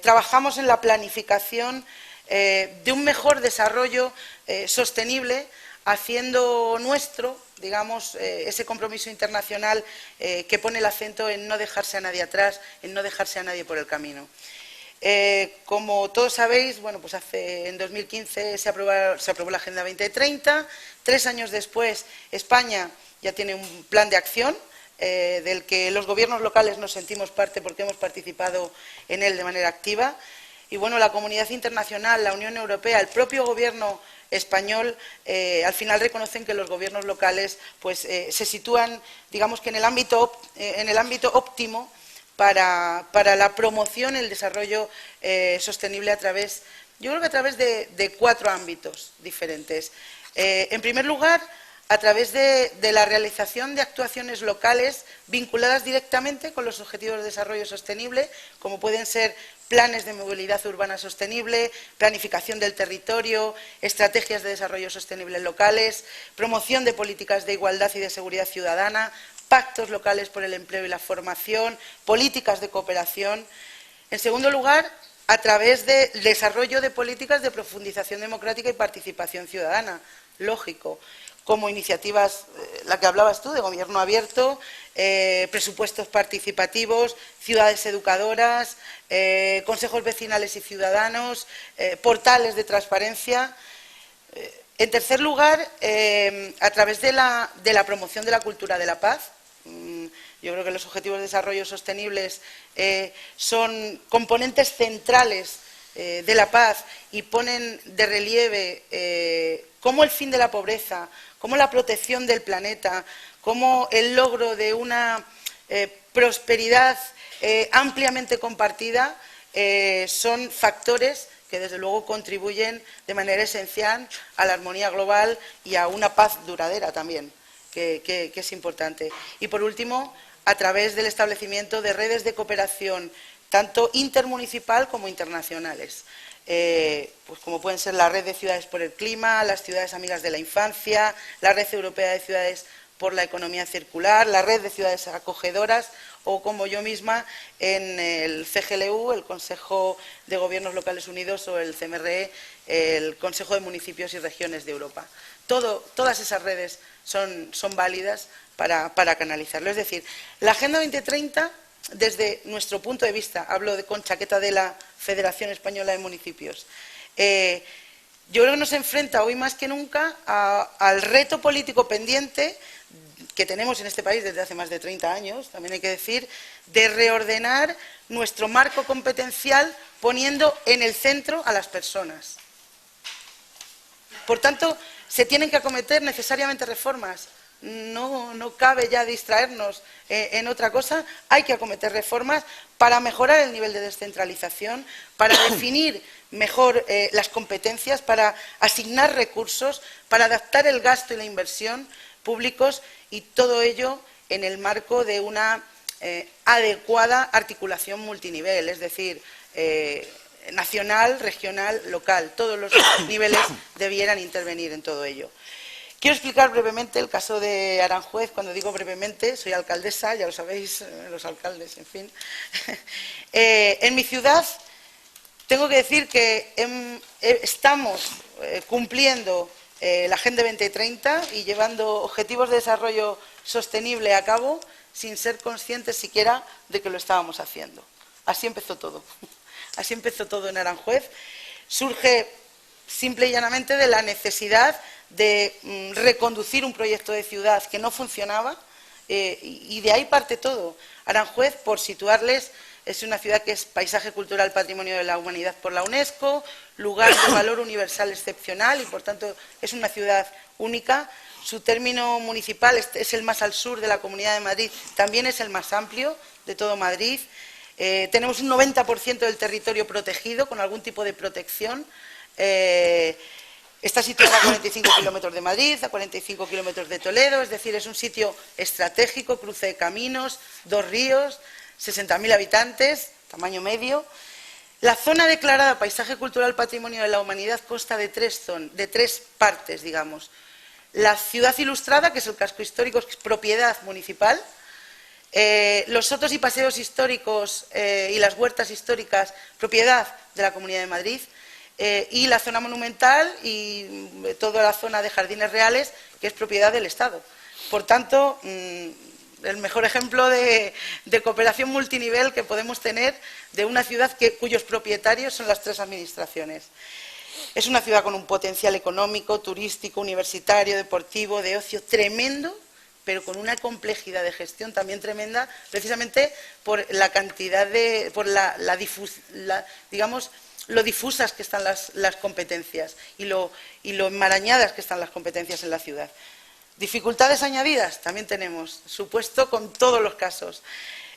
trabajamos en la planificación de un mejor desarrollo sostenible haciendo nuestro, digamos, ese compromiso internacional que pone el acento en no dejarse a nadie atrás, en no dejarse a nadie por el camino. Como todos sabéis, bueno, pues en 2015 se aprobó la Agenda 2030, 3 años después España ya tiene un plan de acción del que los gobiernos locales nos sentimos parte porque hemos participado en él de manera activa. Y bueno, la comunidad internacional, la Unión Europea, el propio gobierno español, al final reconocen que los gobiernos locales pues, se sitúan, digamos que en el ámbito óptimo para la promoción y el desarrollo sostenible yo creo que a través de 4 ámbitos diferentes. En primer lugar, a través de la realización de actuaciones locales vinculadas directamente con los objetivos de desarrollo sostenible, como pueden ser planes de movilidad urbana sostenible, planificación del territorio, estrategias de desarrollo sostenible locales, promoción de políticas de igualdad y de seguridad ciudadana, pactos locales por el empleo y la formación, políticas de cooperación. En segundo lugar, a través del desarrollo de políticas de profundización democrática y participación ciudadana, lógico, como iniciativas, la que hablabas tú, de gobierno abierto, presupuestos participativos, ciudades educadoras, consejos vecinales y ciudadanos, portales de transparencia. En tercer lugar, a través de la promoción de la cultura de la paz. Yo creo que los objetivos de desarrollo sostenibles son componentes centrales de la paz y ponen de relieve cómo el fin de la pobreza, cómo la protección del planeta, cómo el logro de una prosperidad ampliamente compartida son factores que desde luego contribuyen de manera esencial a la armonía global y a una paz duradera también, que es importante. Y por último, a través del establecimiento de redes de cooperación tanto intermunicipal como internacionales, pues como pueden ser la Red de Ciudades por el Clima, las Ciudades Amigas de la Infancia, la Red Europea de Ciudades por la Economía Circular, la Red de Ciudades Acogedoras o como yo misma en el CGLU, el Consejo de Gobiernos Locales Unidos, o el CMRE, el Consejo de Municipios y Regiones de Europa. Todas esas redes son válidas para canalizarlo. Es decir, la Agenda 2030, desde nuestro punto de vista, hablo con chaqueta de la Federación Española de Municipios, yo creo que nos enfrenta hoy más que nunca al reto político pendiente que tenemos en este país desde hace más de 30 años, también hay que decir, de reordenar nuestro marco competencial poniendo en el centro a las personas. Por tanto, se tienen que acometer necesariamente reformas. No cabe ya distraernos en otra cosa, hay que acometer reformas para mejorar el nivel de descentralización, para definir mejor las competencias, para asignar recursos, para adaptar el gasto y la inversión públicos, y todo ello en el marco de una adecuada articulación multinivel, es decir, nacional, regional, local. Todos los niveles debieran intervenir en todo ello. Quiero explicar brevemente el caso de Aranjuez. Cuando digo brevemente, soy alcaldesa, ya lo sabéis, los alcaldes, en fin. En mi ciudad tengo que decir que estamos cumpliendo la Agenda 2030 y llevando objetivos de desarrollo sostenible a cabo sin ser conscientes siquiera de que lo estábamos haciendo. Así empezó todo. Así empezó todo en Aranjuez. Surge simple y llanamente de la necesidad de reconducir un proyecto de ciudad que no funcionaba, y de ahí parte todo. Aranjuez, por situarles, es una ciudad que es paisaje cultural Patrimonio de la Humanidad por la UNESCO, lugar de valor universal excepcional y por tanto es una ciudad única. Su término municipal es el más al sur de la Comunidad de Madrid, también es el más amplio de todo Madrid. Tenemos un 90% del territorio protegido con algún tipo de protección. Está situada a 45 kilómetros de Madrid, a 45 kilómetros de Toledo, es decir, es un sitio estratégico, cruce de caminos, 2 ríos, 60.000 habitantes, tamaño medio. La zona declarada Paisaje Cultural Patrimonio de la Humanidad consta de tres partes, digamos. La ciudad ilustrada, que es el casco histórico, que es propiedad municipal. Los sotos y paseos históricos y las huertas históricas, propiedad de la Comunidad de Madrid. Y la zona monumental y toda la zona de Jardines Reales, que es propiedad del Estado. Por tanto, el mejor ejemplo de cooperación multinivel que podemos tener de una ciudad cuyos propietarios son las tres administraciones. Es una ciudad con un potencial económico, turístico, universitario, deportivo, de ocio tremendo, pero con una complejidad de gestión también tremenda, precisamente por la cantidad de, por digamos, lo difusas que están las competencias y lo enmarañadas que están las competencias en la ciudad. Dificultades añadidas también tenemos, supuesto con todos los casos.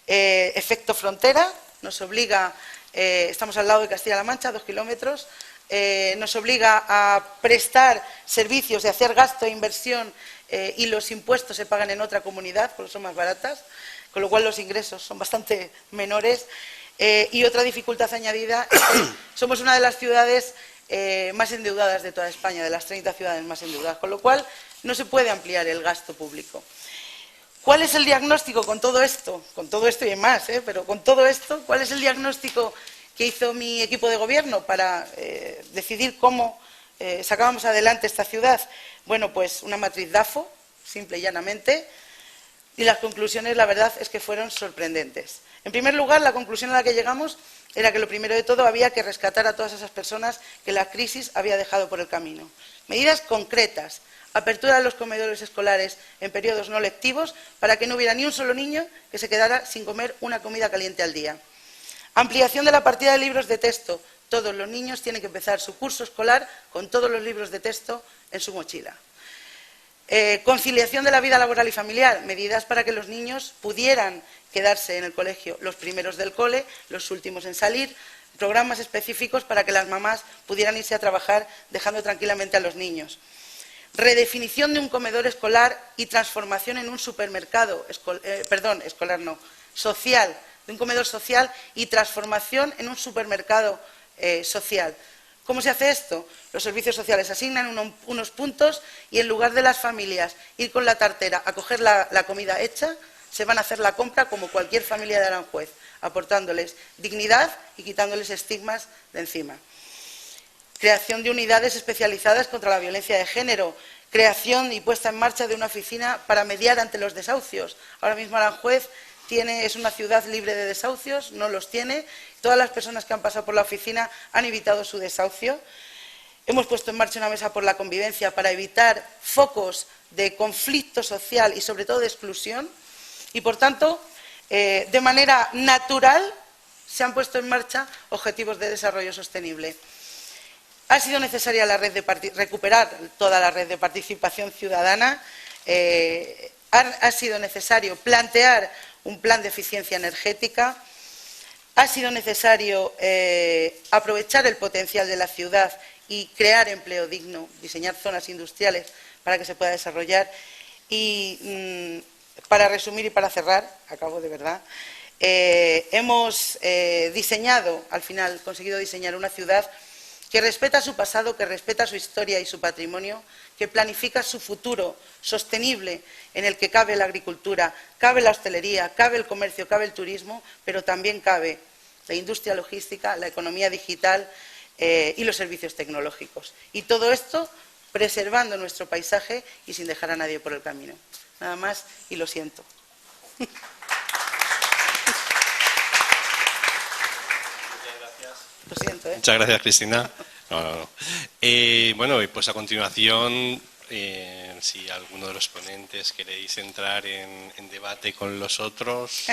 Efecto frontera, nos obliga, estamos al lado de Castilla-La Mancha, 2 kilómetros, nos obliga a prestar servicios, de hacer gasto e inversión y los impuestos se pagan en otra comunidad porque son más baratas, con lo cual los ingresos son bastante menores. Y otra dificultad añadida es que somos una de las ciudades más endeudadas de toda España, de las 30 ciudades más endeudadas, con lo cual no se puede ampliar el gasto público. ¿Cuál es el diagnóstico con todo esto? Con todo esto y más, pero con todo esto, ¿cuál es el diagnóstico que hizo mi equipo de gobierno para decidir cómo sacábamos adelante esta ciudad? Bueno, pues una matriz DAFO, simple y llanamente, y las conclusiones, la verdad, es que fueron sorprendentes. En primer lugar, la conclusión a la que llegamos era que lo primero de todo había que rescatar a todas esas personas que la crisis había dejado por el camino. Medidas concretas, apertura de los comedores escolares en periodos no lectivos para que no hubiera ni un solo niño que se quedara sin comer una comida caliente al día. Ampliación de la partida de libros de texto. Todos los niños tienen que empezar su curso escolar con todos los libros de texto en su mochila. Conciliación de la vida laboral y familiar. Medidas para que los niños pudieran quedarse en el colegio, los primeros del cole, los últimos en salir. Programas específicos para que las mamás pudieran irse a trabajar dejando tranquilamente a los niños. Redefinición de un comedor escolar y transformación en un supermercado, social, de un comedor social y transformación en un supermercado social. ¿Cómo se hace esto? Los servicios sociales asignan unos puntos y en lugar de las familias ir con la tartera a coger la comida hecha, se van a hacer la compra como cualquier familia de Aranjuez, aportándoles dignidad y quitándoles estigmas de encima. Creación de unidades especializadas contra la violencia de género, creación y puesta en marcha de una oficina para mediar ante los desahucios. Ahora mismo Aranjuez es una ciudad libre de desahucios, no los tiene. Todas las personas que han pasado por la oficina han evitado su desahucio. Hemos puesto en marcha una mesa por la convivencia para evitar focos de conflicto social y sobre todo de exclusión. Y por tanto, de manera natural se han puesto en marcha objetivos de desarrollo sostenible. Ha sido necesaria recuperar toda la red de participación ciudadana. Ha sido necesario plantear un plan de eficiencia energética. Ha sido necesario aprovechar el potencial de la ciudad y crear empleo digno, diseñar zonas industriales para que se pueda desarrollar. Y para resumir y para cerrar, acabo de verdad, hemos diseñado, al final conseguido diseñar una ciudad que respeta su pasado, que respeta su historia y su patrimonio, que planifica su futuro sostenible, en el que cabe la agricultura, cabe la hostelería, cabe el comercio, cabe el turismo, pero también cabe la industria logística, la economía digital y los servicios tecnológicos. Y todo esto preservando nuestro paisaje y sin dejar a nadie por el camino. Nada más y lo siento. Lo siento, ¿eh? Muchas gracias, Cristina. No. Bueno, y pues a continuación, si alguno de los ponentes queréis entrar en debate con los otros,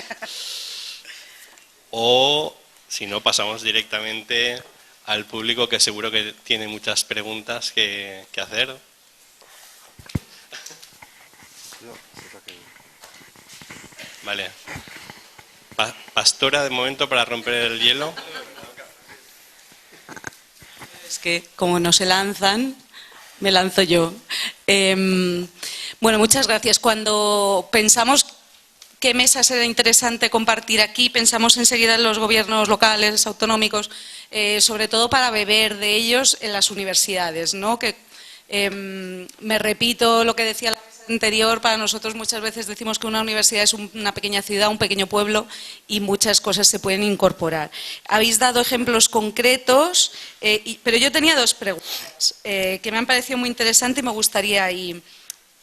o si no, pasamos directamente al público, que seguro que tiene muchas preguntas que hacer. Vale. Pastora, de momento, para romper el hielo. Es que como no se lanzan, me lanzo yo. Bueno, muchas gracias. Cuando pensamos qué mesa será interesante compartir aquí, pensamos enseguida en los gobiernos locales, autonómicos, sobre todo para beber de ellos en las universidades, ¿no? Que me repito lo que decía la mesa anterior, para nosotros muchas veces decimos que una universidad es una pequeña ciudad, un pequeño pueblo y muchas cosas se pueden incorporar. Habéis dado ejemplos concretos, pero yo tenía dos preguntas que me han parecido muy interesantes y me gustaría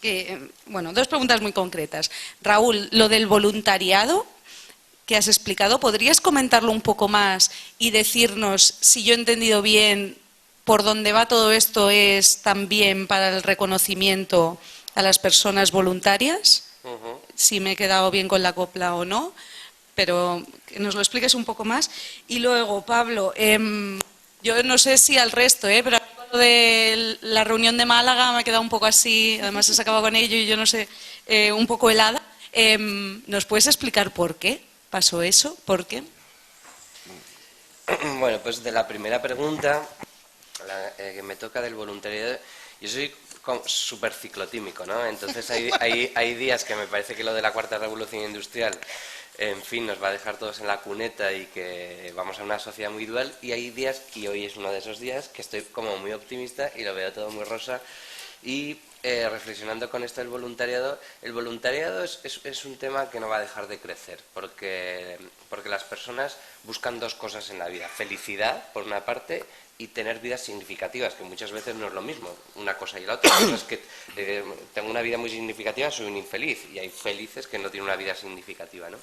dos preguntas muy concretas. Raúl, lo del voluntariado que has explicado, ¿podrías comentarlo un poco más y decirnos, si yo he entendido bien, por dónde va todo esto es también para el reconocimiento a las personas voluntarias? Si me he quedado bien con la copla o no, pero que nos lo expliques un poco más. Y luego, Pablo, yo no sé si al resto, pero lo de la reunión de Málaga me ha quedado un poco así, además has acabado con ello y yo no sé, un poco helada. ¿Nos puedes explicar por qué pasó eso? ¿Por qué? Bueno, pues de la primera pregunta, que me toca del voluntariado, yo soy súper ciclotímico, ¿no? Entonces hay días que me parece que lo de la cuarta revolución industrial, en fin, nos va a dejar todos en la cuneta y que vamos a una sociedad muy dual, y hay días, y hoy es uno de esos días, que estoy como muy optimista y lo veo todo muy rosa. Y reflexionando con esto del voluntariado, el voluntariado es un tema que no va a dejar de crecer, porque las personas buscan dos cosas en la vida: felicidad, por una parte, y tener vidas significativas, que muchas veces no es lo mismo, una cosa y la otra. Es que tengo una vida muy significativa, soy un infeliz, y hay felices que no tienen una vida significativa, ¿no?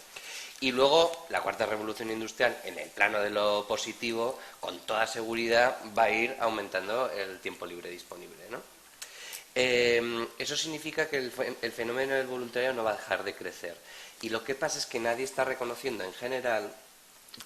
Y luego, la cuarta revolución industrial, en el plano de lo positivo, con toda seguridad va a ir aumentando el tiempo libre disponible, ¿no? Eso significa que el fenómeno del voluntariado no va a dejar de crecer. Y lo que pasa es que nadie está reconociendo en general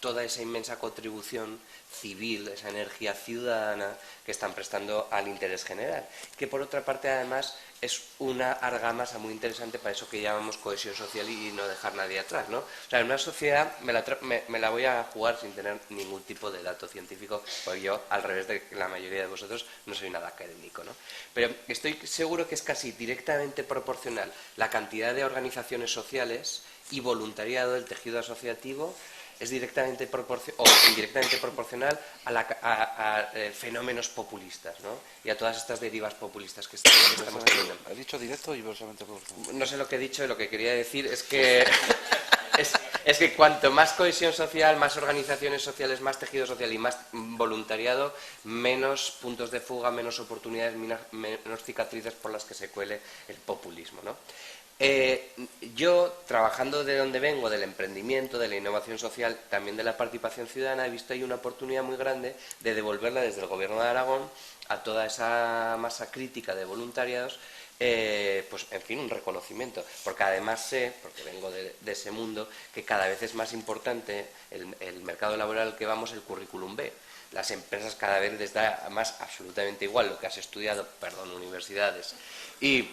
toda esa inmensa contribución civil, esa energía ciudadana que están prestando al interés general, que por otra parte además es una argamasa muy interesante para eso que llamamos cohesión social y no dejar nadie atrás, ¿no? O sea, en una sociedad me la voy a jugar sin tener ningún tipo de dato científico, porque yo, al revés de la mayoría de vosotros, no soy nada académico, ¿no? Pero estoy seguro que es casi directamente proporcional la cantidad de organizaciones sociales y voluntariado del tejido asociativo es directamente o indirectamente proporcional a fenómenos populistas, ¿no? Y a todas estas derivas populistas que estamos teniendo. ¿Has dicho directo y inversamente proporcional? No sé lo que he dicho, lo que quería decir es que es que cuanto más cohesión social, más organizaciones sociales, más tejido social y más voluntariado, menos puntos de fuga, menos oportunidades, menos cicatrices por las que se cuele el populismo, ¿no? Yo, trabajando de donde vengo, del emprendimiento, de la innovación social, también de la participación ciudadana, he visto ahí una oportunidad muy grande de devolverla desde el Gobierno de Aragón a toda esa masa crítica de voluntariados, pues en fin, un reconocimiento, porque además sé, porque vengo de ese mundo, que cada vez es más importante el mercado laboral que vamos, el currículum B. Las empresas cada vez les da más absolutamente igual lo que has estudiado, universidades, y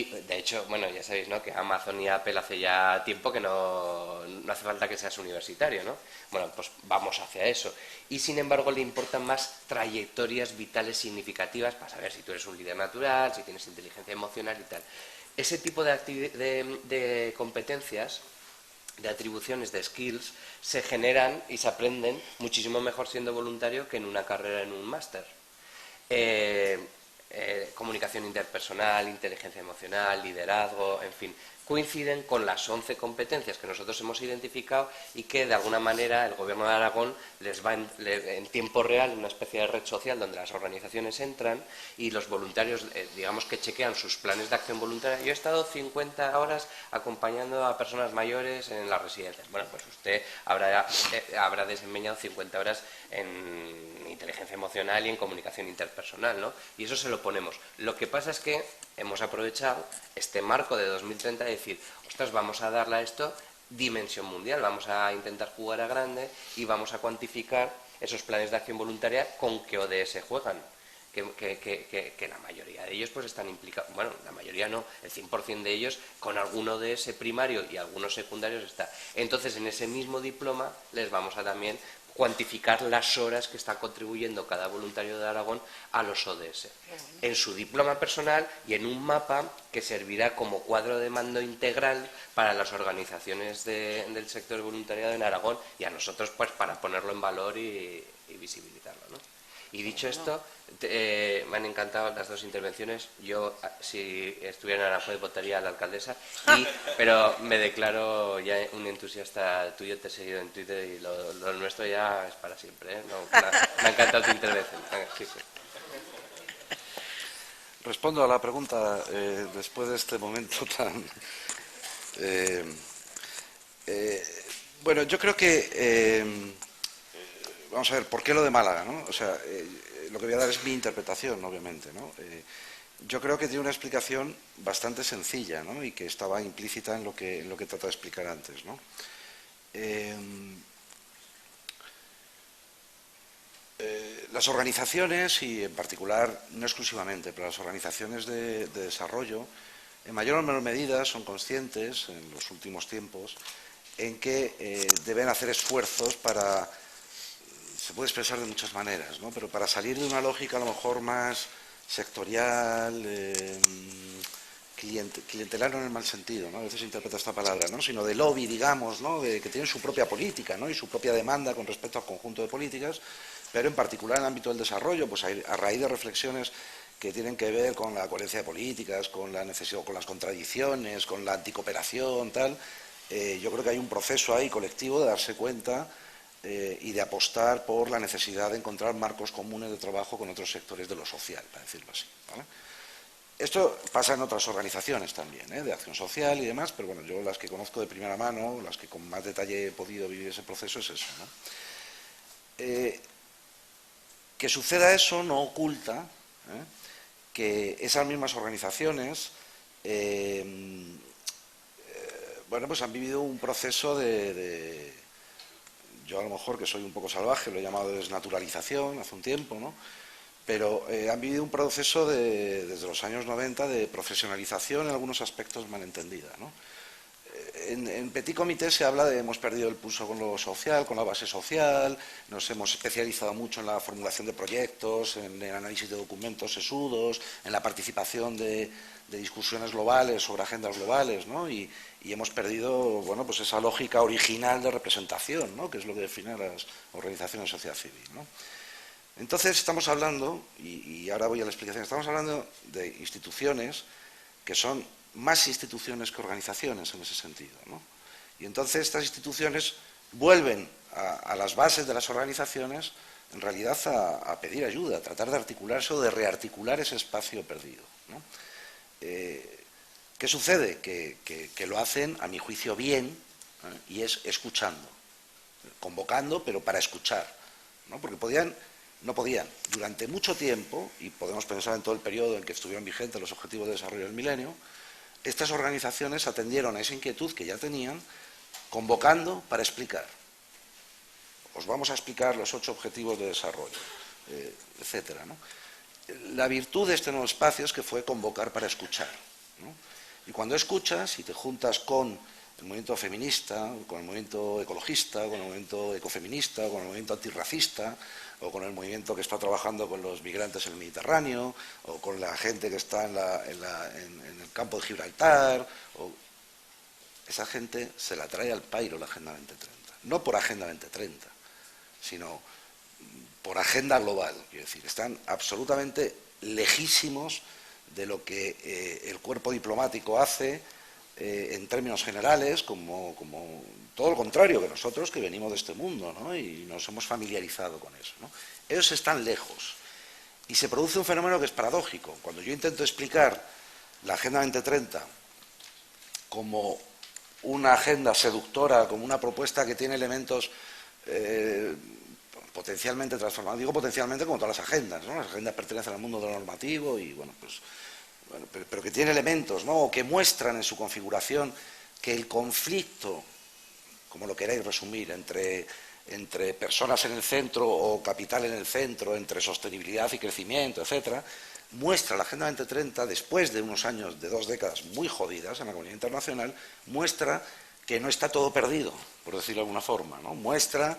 de hecho, bueno, ya sabéis, ¿no?, que Amazon y Apple hace ya tiempo que no hace falta que seas universitario, ¿no? Bueno, pues vamos hacia eso. Y sin embargo le importan más trayectorias vitales significativas para saber si tú eres un líder natural, si tienes inteligencia emocional y tal. Ese tipo de competencias, de atribuciones, de skills, se generan y se aprenden muchísimo mejor siendo voluntario que en una carrera, en un máster. Comunicación interpersonal, inteligencia emocional, liderazgo, en fin, coinciden con las 11 competencias que nosotros hemos identificado y que de alguna manera el Gobierno de Aragón les va en tiempo real, una especie de red social donde las organizaciones entran y los voluntarios, digamos que chequean sus planes de acción voluntaria. Yo he estado 50 horas acompañando a personas mayores en las residencias. Bueno, pues usted habrá desempeñado 50 horas en inteligencia emocional y en comunicación interpersonal, ¿no? Y eso se lo ponemos. Lo que pasa es que hemos aprovechado este marco de 2030 y decir, ostras, vamos a darle a esto dimensión mundial, vamos a intentar jugar a grande y vamos a cuantificar esos planes de acción voluntaria con qué ODS juegan, que la mayoría de ellos pues están implicados, bueno, la mayoría no, el 100% de ellos con algún ODS primario y algunos secundarios está. Entonces, en ese mismo diploma les vamos a también cuantificar las horas que está contribuyendo cada voluntario de Aragón a los ODS, en su diploma personal y en un mapa que servirá como cuadro de mando integral para las organizaciones del sector voluntariado en Aragón y a nosotros pues para ponerlo en valor y visibilizarlo, ¿no? Y dicho esto, me han encantado las dos intervenciones. Yo, si estuviera en Aranjuez, votaría a la alcaldesa, pero me declaro ya un entusiasta tuyo, te he seguido en Twitter y lo nuestro ya es para siempre, ¿eh? No, me ha encantado tu intervención. Sí, sí. Respondo a la pregunta después de este momento tan... bueno, yo creo que... vamos a ver, ¿por qué lo de Málaga, no? O sea, lo que voy a dar es mi interpretación, obviamente, ¿no? Yo creo que tiene una explicación bastante sencilla, ¿no? Y que estaba implícita en lo que he tratado de explicar antes, ¿no? Las organizaciones, y en particular, no exclusivamente, pero las organizaciones de desarrollo, en mayor o menor medida son conscientes, en los últimos tiempos, en que deben hacer esfuerzos para... Se puede expresar de muchas maneras, ¿no? Pero para salir de una lógica a lo mejor más sectorial, clientelar no en el mal sentido, ¿no? A veces se interpreta esta palabra, ¿no? Sino de lobby, digamos, ¿no? De que tienen su propia política, ¿no? Y su propia demanda con respecto al conjunto de políticas, pero en particular en el ámbito del desarrollo, pues a raíz de reflexiones que tienen que ver con la coherencia de políticas, con la necesidad, con las contradicciones, con la anticooperación, tal, yo creo que hay un proceso ahí colectivo de darse cuenta y de apostar por la necesidad de encontrar marcos comunes de trabajo con otros sectores de lo social, para decirlo así, ¿vale? Esto pasa en otras organizaciones también, de acción social y demás, pero bueno, yo las que conozco de primera mano, las que con más detalle he podido vivir ese proceso, es eso, ¿no? Que suceda eso no oculta que esas mismas organizaciones bueno, pues han vivido un proceso yo a lo mejor, que soy un poco salvaje, lo he llamado de desnaturalización hace un tiempo, ¿no? Pero han vivido un proceso desde los años 90 de profesionalización en algunos aspectos malentendida, ¿no? En Petit Comité se habla de hemos perdido el pulso con lo social, con la base social, nos hemos especializado mucho en la formulación de proyectos, en el análisis de documentos sesudos, en la participación de discusiones globales sobre agendas globales, ¿no? Y hemos perdido, bueno, pues esa lógica original de representación, ¿no? Que es lo que define a las organizaciones de sociedad civil, ¿no? Entonces estamos hablando, y ahora voy a la explicación, estamos hablando de instituciones que son más instituciones que organizaciones en ese sentido, ¿no? Y entonces estas instituciones vuelven a las bases de las organizaciones en realidad a pedir ayuda, a tratar de articularse o de rearticular ese espacio perdido, ¿no? ¿Qué sucede? Que lo hacen, a mi juicio, bien, y es escuchando, convocando, pero para escuchar, ¿no? Porque no podían, durante mucho tiempo, y podemos pensar en todo el periodo en que estuvieron vigentes los Objetivos de Desarrollo del Milenio, estas organizaciones atendieron a esa inquietud que ya tenían, convocando para explicar. Os vamos a explicar los 8 objetivos de desarrollo, etcétera, ¿no? La virtud de este nuevo espacio es que fue convocar para escuchar, ¿no? Y cuando escuchas y te juntas con el movimiento feminista, con el movimiento ecologista, con el movimiento ecofeminista, con el movimiento antirracista, o con el movimiento que está trabajando con los migrantes en el Mediterráneo, o con la gente que está en el campo de Gibraltar, esa gente se la trae al pairo la Agenda 2030. No por Agenda 2030, sino por agenda global. Quiero decir, están absolutamente lejísimos de lo que el cuerpo diplomático hace en términos generales, como todo lo contrario que nosotros que venimos de este mundo, ¿no? Y nos hemos familiarizado con eso, ¿no? Ellos están lejos y se produce un fenómeno que es paradójico. Cuando yo intento explicar la Agenda 2030 como una agenda seductora, como una propuesta que tiene elementos potencialmente transformados, digo potencialmente como todas las agendas, ¿no? Las agendas pertenecen al mundo de lo normativo y bueno, pues pero que tiene elementos, ¿no? O que muestran en su configuración que el conflicto, como lo queráis resumir, entre personas en el centro o capital en el centro, entre sostenibilidad y crecimiento, etcétera, muestra la Agenda 2030, después de unos años, de 2 décadas muy jodidas en la comunidad internacional, muestra que no está todo perdido, por decirlo de alguna forma, ¿no? Muestra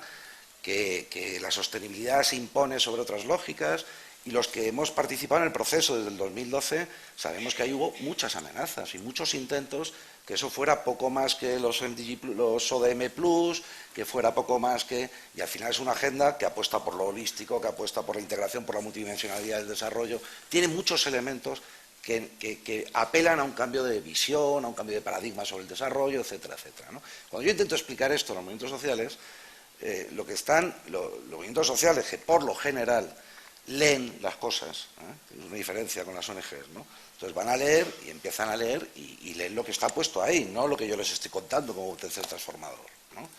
que la sostenibilidad se impone sobre otras lógicas Y los que hemos participado en el proceso desde el 2012 sabemos que ahí hubo muchas amenazas y muchos intentos que eso fuera poco más que los ODM+, que fuera poco más que... Y al final es una agenda que apuesta por lo holístico, que apuesta por la integración, por la multidimensionalidad del desarrollo. Tiene muchos elementos que apelan a un cambio de visión, a un cambio de paradigma sobre el desarrollo, etcétera, etcétera, ¿no? Cuando yo intento explicar esto a los movimientos sociales, los movimientos sociales que por lo general leen las cosas, es una diferencia con las ONGs, ¿no? Entonces van a leer y empiezan a leer y leen lo que está puesto ahí, no lo que yo les estoy contando como tercer transformador, ¿no?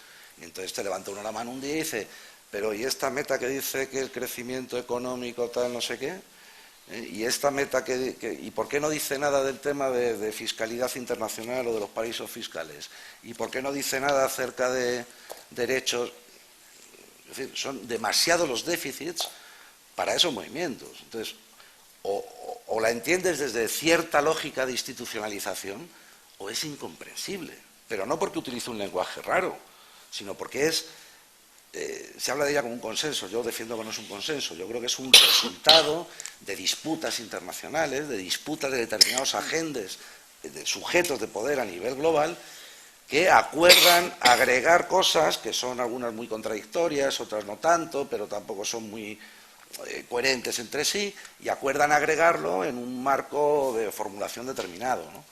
Y entonces te levanta uno la mano un día y dice, pero ¿y esta meta que dice que el crecimiento económico tal no sé qué? ¿Y esta meta y por qué no dice nada del tema de fiscalidad internacional o de los paraísos fiscales? ¿Y por qué no dice nada acerca de derechos? Es decir, son demasiados los déficits para esos movimientos. Entonces, o la entiendes desde cierta lógica de institucionalización o es incomprensible, pero no porque utilice un lenguaje raro, sino porque se habla de ella como un consenso. Yo defiendo que no es un consenso, yo creo que es un resultado de disputas internacionales, de disputas de determinados agentes, de sujetos de poder a nivel global, que acuerdan agregar cosas que son algunas muy contradictorias, otras no tanto, pero tampoco son muy coherentes entre sí, y acuerdan agregarlo en un marco de formulación determinado, ¿no?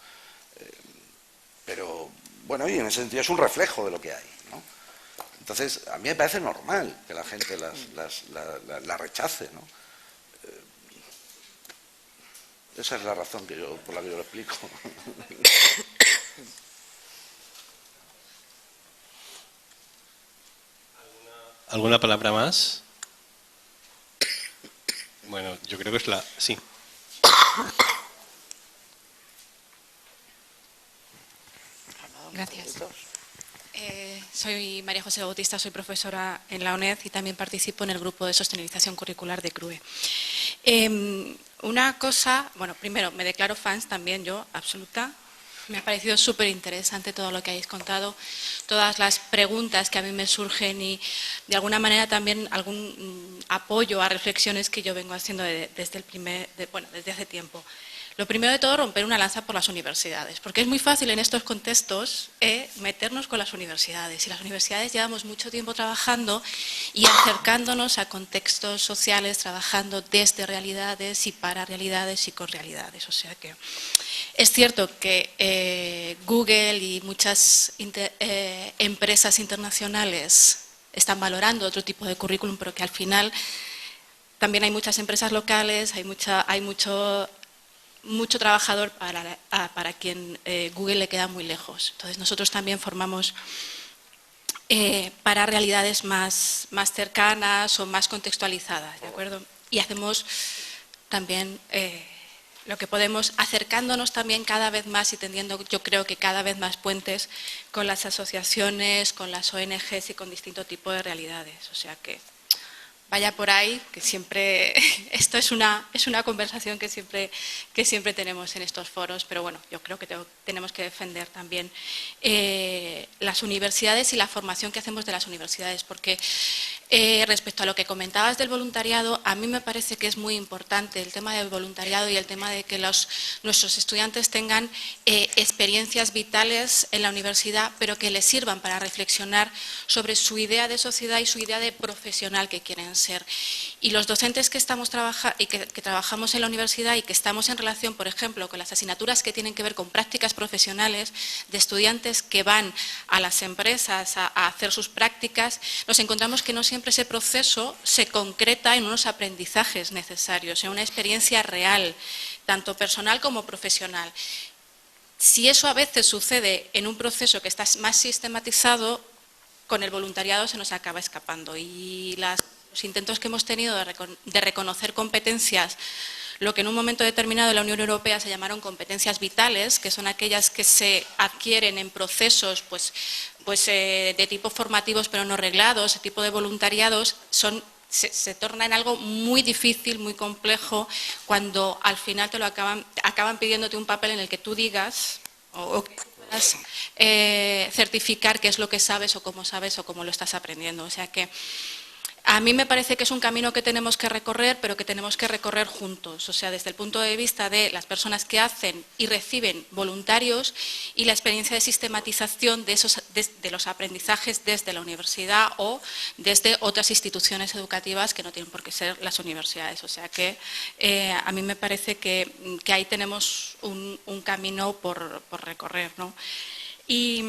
Pero, bueno, y en ese sentido es un reflejo de lo que hay, ¿no? Entonces, a mí me parece normal que la gente la rechace, ¿no? Esa es la razón por la que yo lo explico. ¿Alguna palabra más? Bueno, yo creo que es la... Sí. Gracias. Soy María José Bautista, soy profesora en la UNED y también participo en el grupo de sostenibilización curricular de CRUE. Una cosa, bueno, primero, me declaro fans también yo, absoluta. Me ha parecido súper interesante todo lo que habéis contado, todas las preguntas que a mí me surgen y de alguna manera también algún apoyo a reflexiones que yo vengo haciendo desde hace tiempo. Lo primero de todo, romper una lanza por las universidades, porque es muy fácil en estos contextos meternos con las universidades. Y las universidades llevamos mucho tiempo trabajando y acercándonos a contextos sociales, trabajando desde realidades y para realidades y con realidades. O sea que es cierto que Google y muchas empresas internacionales están valorando otro tipo de currículum, pero que al final también hay muchas empresas locales, hay mucho trabajador para quien Google le queda muy lejos. Entonces nosotros también formamos para realidades más cercanas o más contextualizadas, ¿de acuerdo? Y hacemos también lo que podemos, acercándonos también cada vez más y tendiendo, yo creo que cada vez más puentes con las asociaciones, con las ONGs y con distinto tipo de realidades. O sea que vaya por ahí, que siempre, esto es una conversación que siempre tenemos en estos foros, pero bueno, yo creo que tenemos que defender también las universidades y la formación que hacemos de las universidades, porque respecto a lo que comentabas del voluntariado, a mí me parece que es muy importante el tema del voluntariado y el tema de que nuestros estudiantes tengan experiencias vitales en la universidad, pero que les sirvan para reflexionar sobre su idea de sociedad y su idea de profesional que quieren ser. Y los docentes que trabajamos en la universidad y que estamos en relación, por ejemplo, con las asignaturas que tienen que ver con prácticas profesionales de estudiantes que van a las empresas a hacer sus prácticas, nos encontramos que no siempre ese proceso se concreta en unos aprendizajes necesarios, en una experiencia real, tanto personal como profesional. Si eso a veces sucede en un proceso que está más sistematizado, con el voluntariado se nos acaba escapando. Y los intentos que hemos tenido de reconocer competencias, lo que en un momento determinado en la Unión Europea se llamaron competencias vitales, que son aquellas que se adquieren en procesos de tipo formativos pero no reglados, ese tipo de voluntariados, se torna en algo muy difícil, muy complejo, cuando al final te lo acaban pidiéndote un papel en el que tú digas o que puedas certificar qué es lo que sabes o cómo lo estás aprendiendo. O sea que A mí me parece que es un camino que tenemos que recorrer, pero que tenemos que recorrer juntos. O sea, desde el punto de vista de las personas que hacen y reciben voluntarios y la experiencia de sistematización de los aprendizajes desde la universidad o desde otras instituciones educativas que no tienen por qué ser las universidades. O sea que a mí me parece que ahí tenemos un camino por recorrer, ¿no? Y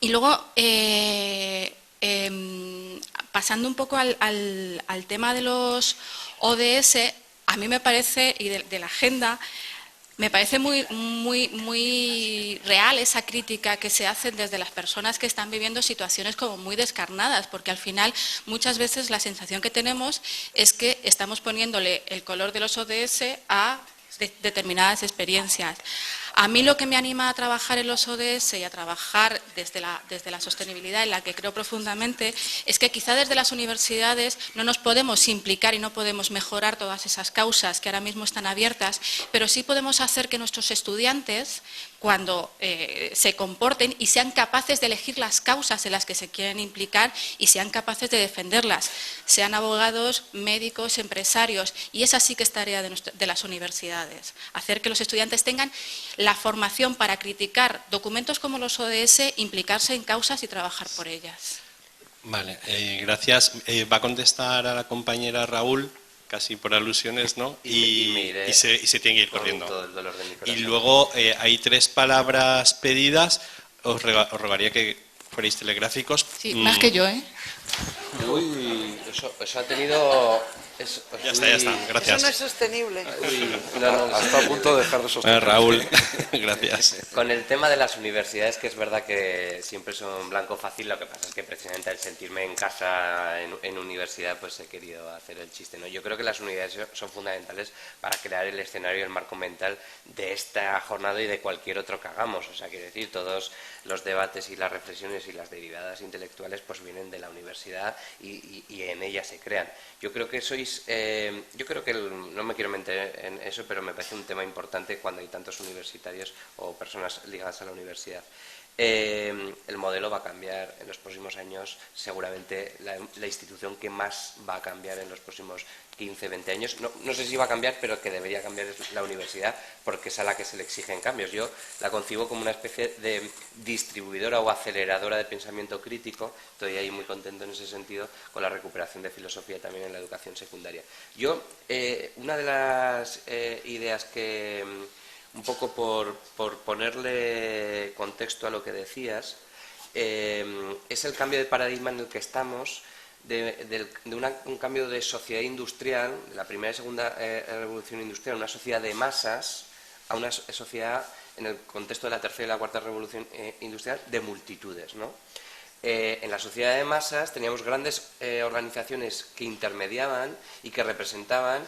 luego, pasando un poco al tema de los ODS, a mí me parece, y de la agenda, me parece muy real esa crítica que se hace desde las personas que están viviendo situaciones como muy descarnadas, porque al final muchas veces la sensación que tenemos es que estamos poniéndole el color de los ODS a determinadas experiencias. A mí lo que me anima a trabajar en los ODS y a trabajar desde la sostenibilidad, en la que creo profundamente, es que quizá desde las universidades no nos podemos implicar y no podemos mejorar todas esas causas que ahora mismo están abiertas, pero sí podemos hacer que nuestros estudiantes, cuando se comporten y sean capaces de elegir las causas en las que se quieren implicar y sean capaces de defenderlas, sean abogados, médicos, empresarios, y esa sí que es tarea de las universidades, hacer que los estudiantes tengan la formación para criticar documentos como los ODS, implicarse en causas y trabajar por ellas. Vale, gracias. Va a contestar a la compañera Raúl, casi por alusiones, ¿no? Y se tiene que ir corriendo. Todo el dolor de mi corazón. Y luego hay 3 palabras pedidas. Os rogaría que fuerais telegráficos. Sí, más que yo, ¿eh? Uy, eso ha tenido... Ya está, gracias. Eso no es sostenible. Hasta a punto de dejar de sostener. Raúl, gracias. Con el tema de las universidades, que es verdad que siempre son blanco fácil, lo que pasa es que precisamente al sentirme en casa en universidad, pues he querido hacer el chiste, ¿no? Yo creo que las universidades son fundamentales para crear el escenario y el marco mental de esta jornada y de cualquier otro que hagamos. O sea, quiero decir, todos los debates y las reflexiones y las derivadas intelectuales pues vienen de la universidad y en ella se crean. Yo creo que no me quiero meter en eso, pero me parece un tema importante cuando hay tantos universitarios o personas ligadas a la universidad. El modelo va a cambiar en los próximos años, seguramente la institución que más va a cambiar en los próximos 15, 20 años, no sé si va a cambiar, pero que debería cambiar es la universidad, porque es a la que se le exigen cambios. Yo la concibo como una especie de distribuidora o aceleradora de pensamiento crítico. Estoy ahí muy contento en ese sentido con la recuperación de filosofía también en la educación secundaria. Yo, una de las ideas que, un poco por ponerle contexto a lo que decías, es el cambio de paradigma en el que estamos, un cambio de sociedad industrial, de la primera y segunda revolución industrial, una sociedad de masas, a una sociedad, en el contexto de la tercera y la cuarta revolución industrial, de multitudes, ¿no? En la sociedad de masas teníamos grandes organizaciones que intermediaban y que representaban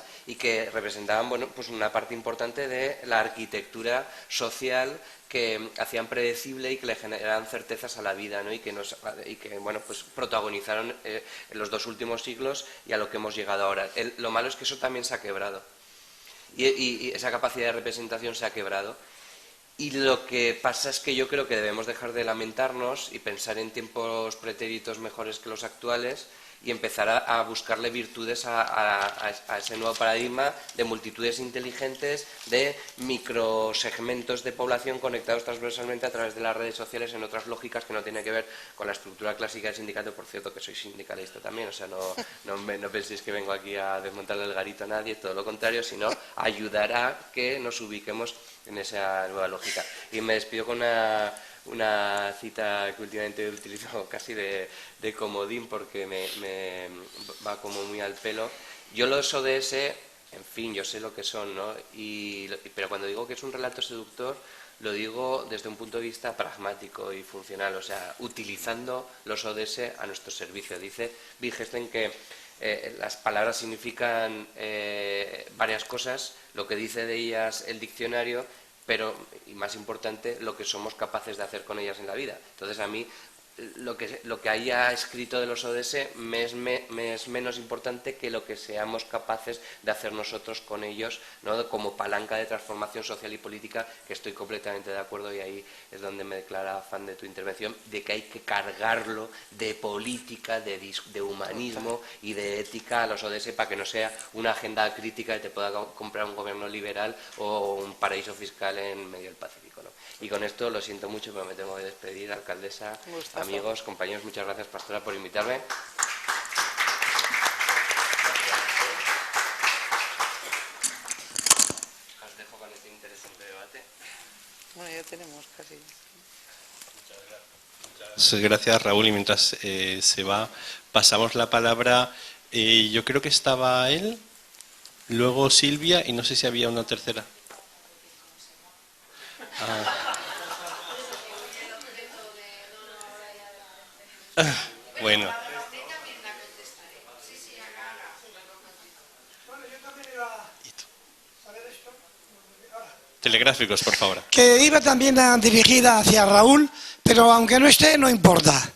bueno, pues una parte importante de la arquitectura social que hacían predecible y que le generaban certezas a la vida, ¿no? y que bueno, pues protagonizaron en los 2 últimos siglos y a lo que hemos llegado ahora. Lo malo es que eso también se ha quebrado y esa capacidad de representación se ha quebrado. Y lo que pasa es que yo creo que debemos dejar de lamentarnos y pensar en tiempos pretéritos mejores que los actuales y empezar a buscarle virtudes a ese nuevo paradigma de multitudes inteligentes, de microsegmentos de población conectados transversalmente a través de las redes sociales en otras lógicas que no tienen que ver con la estructura clásica del sindicato. Por cierto, que soy sindicalista también, o sea, no penséis que vengo aquí a desmontarle el garito a nadie, todo lo contrario, sino a ayudar a que nos ubiquemos en esa nueva lógica. Y me despido con una cita que últimamente utilizo casi de comodín porque me va como muy al pelo. Yo los ODS, en fin, yo sé lo que son, ¿no? Pero cuando digo que es un relato seductor, lo digo desde un punto de vista pragmático y funcional, o sea, utilizando los ODS a nuestro servicio. Dice Wittgenstein que las palabras significan varias cosas, lo que dice de ellas el diccionario, pero, y más importante, lo que somos capaces de hacer con ellas en la vida. Entonces, a mí, lo que haya escrito de los ODS me es menos importante que lo que seamos capaces de hacer nosotros con ellos, ¿no? Como palanca de transformación social y política, que estoy completamente de acuerdo, y ahí es donde me declara fan de tu intervención, de que hay que cargarlo de política, de humanismo y de ética a los ODS para que no sea una agenda crítica que te pueda comprar un gobierno liberal o un paraíso fiscal en medio del Pacífico, ¿no? Y con esto lo siento mucho, pero me tengo que despedir, alcaldesa, amigos, compañeros, muchas gracias, pastora, por invitarme. Os dejo con este interesante debate. Bueno, ya tenemos casi. Muchas gracias, Raúl, y mientras se va, pasamos la palabra. Yo creo que estaba él, luego Silvia, y no sé si había una tercera. Bueno. Telegráficos, por favor. Que iba también dirigida hacia Raúl, pero aunque no esté, no importa.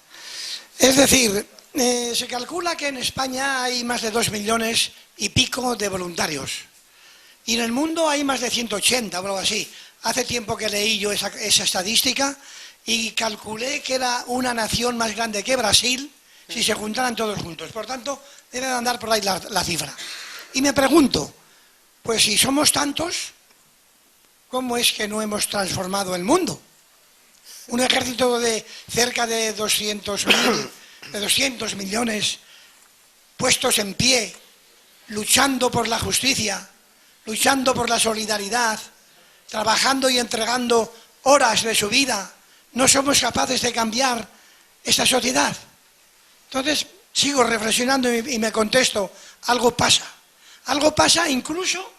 Es decir, se calcula que en España hay más de 2 millones y pico de voluntarios. Y en el mundo hay más de 180 o algo así. Hace tiempo que leí yo esa estadística y calculé que era una nación más grande que Brasil si se juntaran todos juntos. Por tanto, debe de andar por ahí la cifra. Y me pregunto, pues si somos tantos, ¿cómo es que no hemos transformado el mundo? Un ejército de cerca de 200 millones puestos en pie, luchando por la justicia, luchando por la solidaridad, trabajando y entregando horas de su vida, no somos capaces de cambiar esta sociedad. Entonces, sigo reflexionando y me contesto, algo pasa. Algo pasa incluso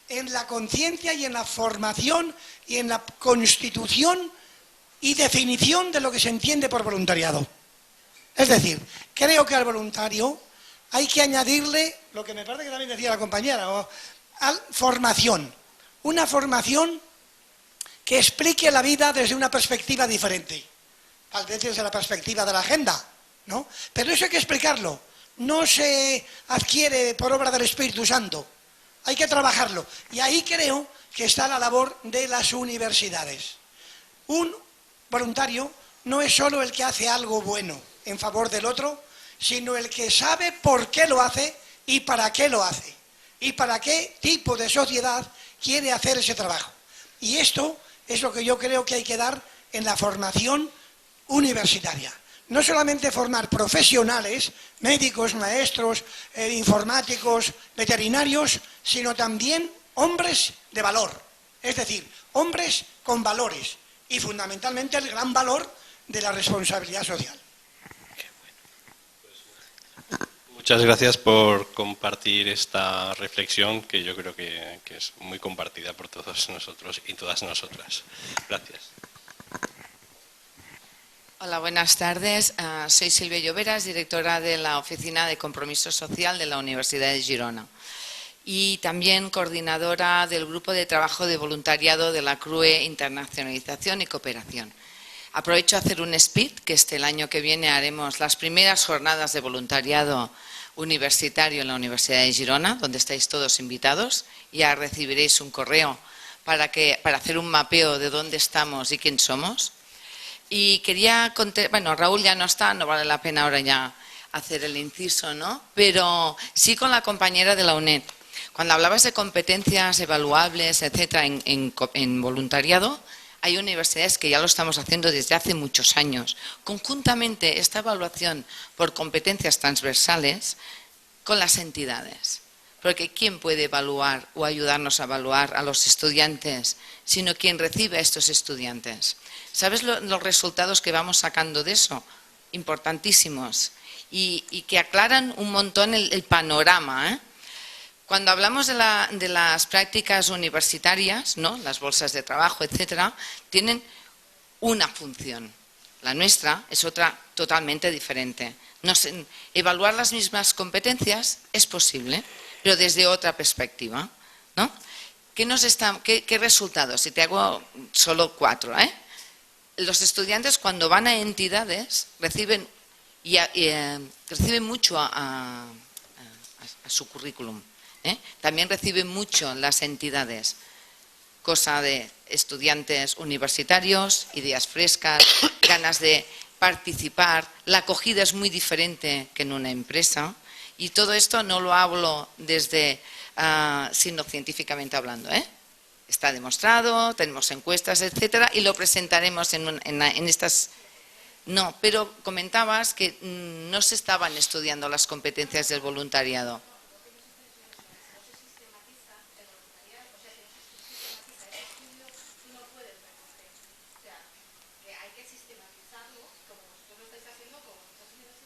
en la conciencia y en la formación y en la constitución y definición de lo que se entiende por voluntariado. Es decir, creo que al voluntario hay que añadirle, lo que me parece que también decía la compañera, formación. Una formación que explique la vida desde una perspectiva diferente. Tal vez desde la perspectiva de la agenda, ¿no? Pero eso hay que explicarlo. No se adquiere por obra del Espíritu Santo. Hay que trabajarlo. Y ahí creo que está la labor de las universidades. Un voluntario no es solo el que hace algo bueno en favor del otro, sino el que sabe por qué lo hace y para qué lo hace. Y para qué tipo de sociedad quiere hacer ese trabajo. Y esto es lo que yo creo que hay que dar en la formación universitaria. No solamente formar profesionales, médicos, maestros, informáticos, veterinarios, sino también hombres de valor. Es decir, hombres con valores y fundamentalmente el gran valor de la responsabilidad social. Muchas gracias por compartir esta reflexión que yo creo que es muy compartida por todos nosotros y todas nosotras. Gracias. Hola, buenas tardes. Soy Silvia Lloveras, directora de la Oficina de Compromiso Social de la Universidad de Girona y también coordinadora del Grupo de Trabajo de Voluntariado de la CRUE Internacionalización y Cooperación. Aprovecho a hacer un speed, que el año que viene haremos las primeras jornadas de voluntariado universitario en la Universidad de Girona, donde estáis todos invitados. Ya recibiréis un correo para hacer un mapeo de dónde estamos y quién somos. Y quería contar, bueno, Raúl ya no está, no vale la pena ahora ya hacer el inciso, ¿no? Pero sí con la compañera de la UNED. Cuando hablabas de competencias evaluables, etcétera, en voluntariado, hay universidades que ya lo estamos haciendo desde hace muchos años. Conjuntamente, esta evaluación por competencias transversales con las entidades. Porque ¿quién puede evaluar o ayudarnos a evaluar a los estudiantes, sino quien recibe a estos estudiantes? ¿Sabes los resultados que vamos sacando de eso? Importantísimos. Y que aclaran un montón el panorama, ¿eh? Cuando hablamos de las prácticas universitarias, ¿no? Las bolsas de trabajo, etcétera, tienen una función. La nuestra es otra totalmente diferente. Evaluar las mismas competencias es posible, pero desde otra perspectiva, ¿no? ¿Qué resultados? Si te hago solo 4, ¿eh? los estudiantes cuando van a entidades reciben mucho a su currículum. También reciben mucho las entidades, cosa de estudiantes universitarios, ideas frescas, ganas de participar. La acogida es muy diferente que en una empresa y todo esto no lo hablo desde, sino científicamente hablando, Está demostrado, tenemos encuestas, etcétera, y lo presentaremos en estas. No, pero comentabas que no se estaban estudiando las competencias del voluntariado.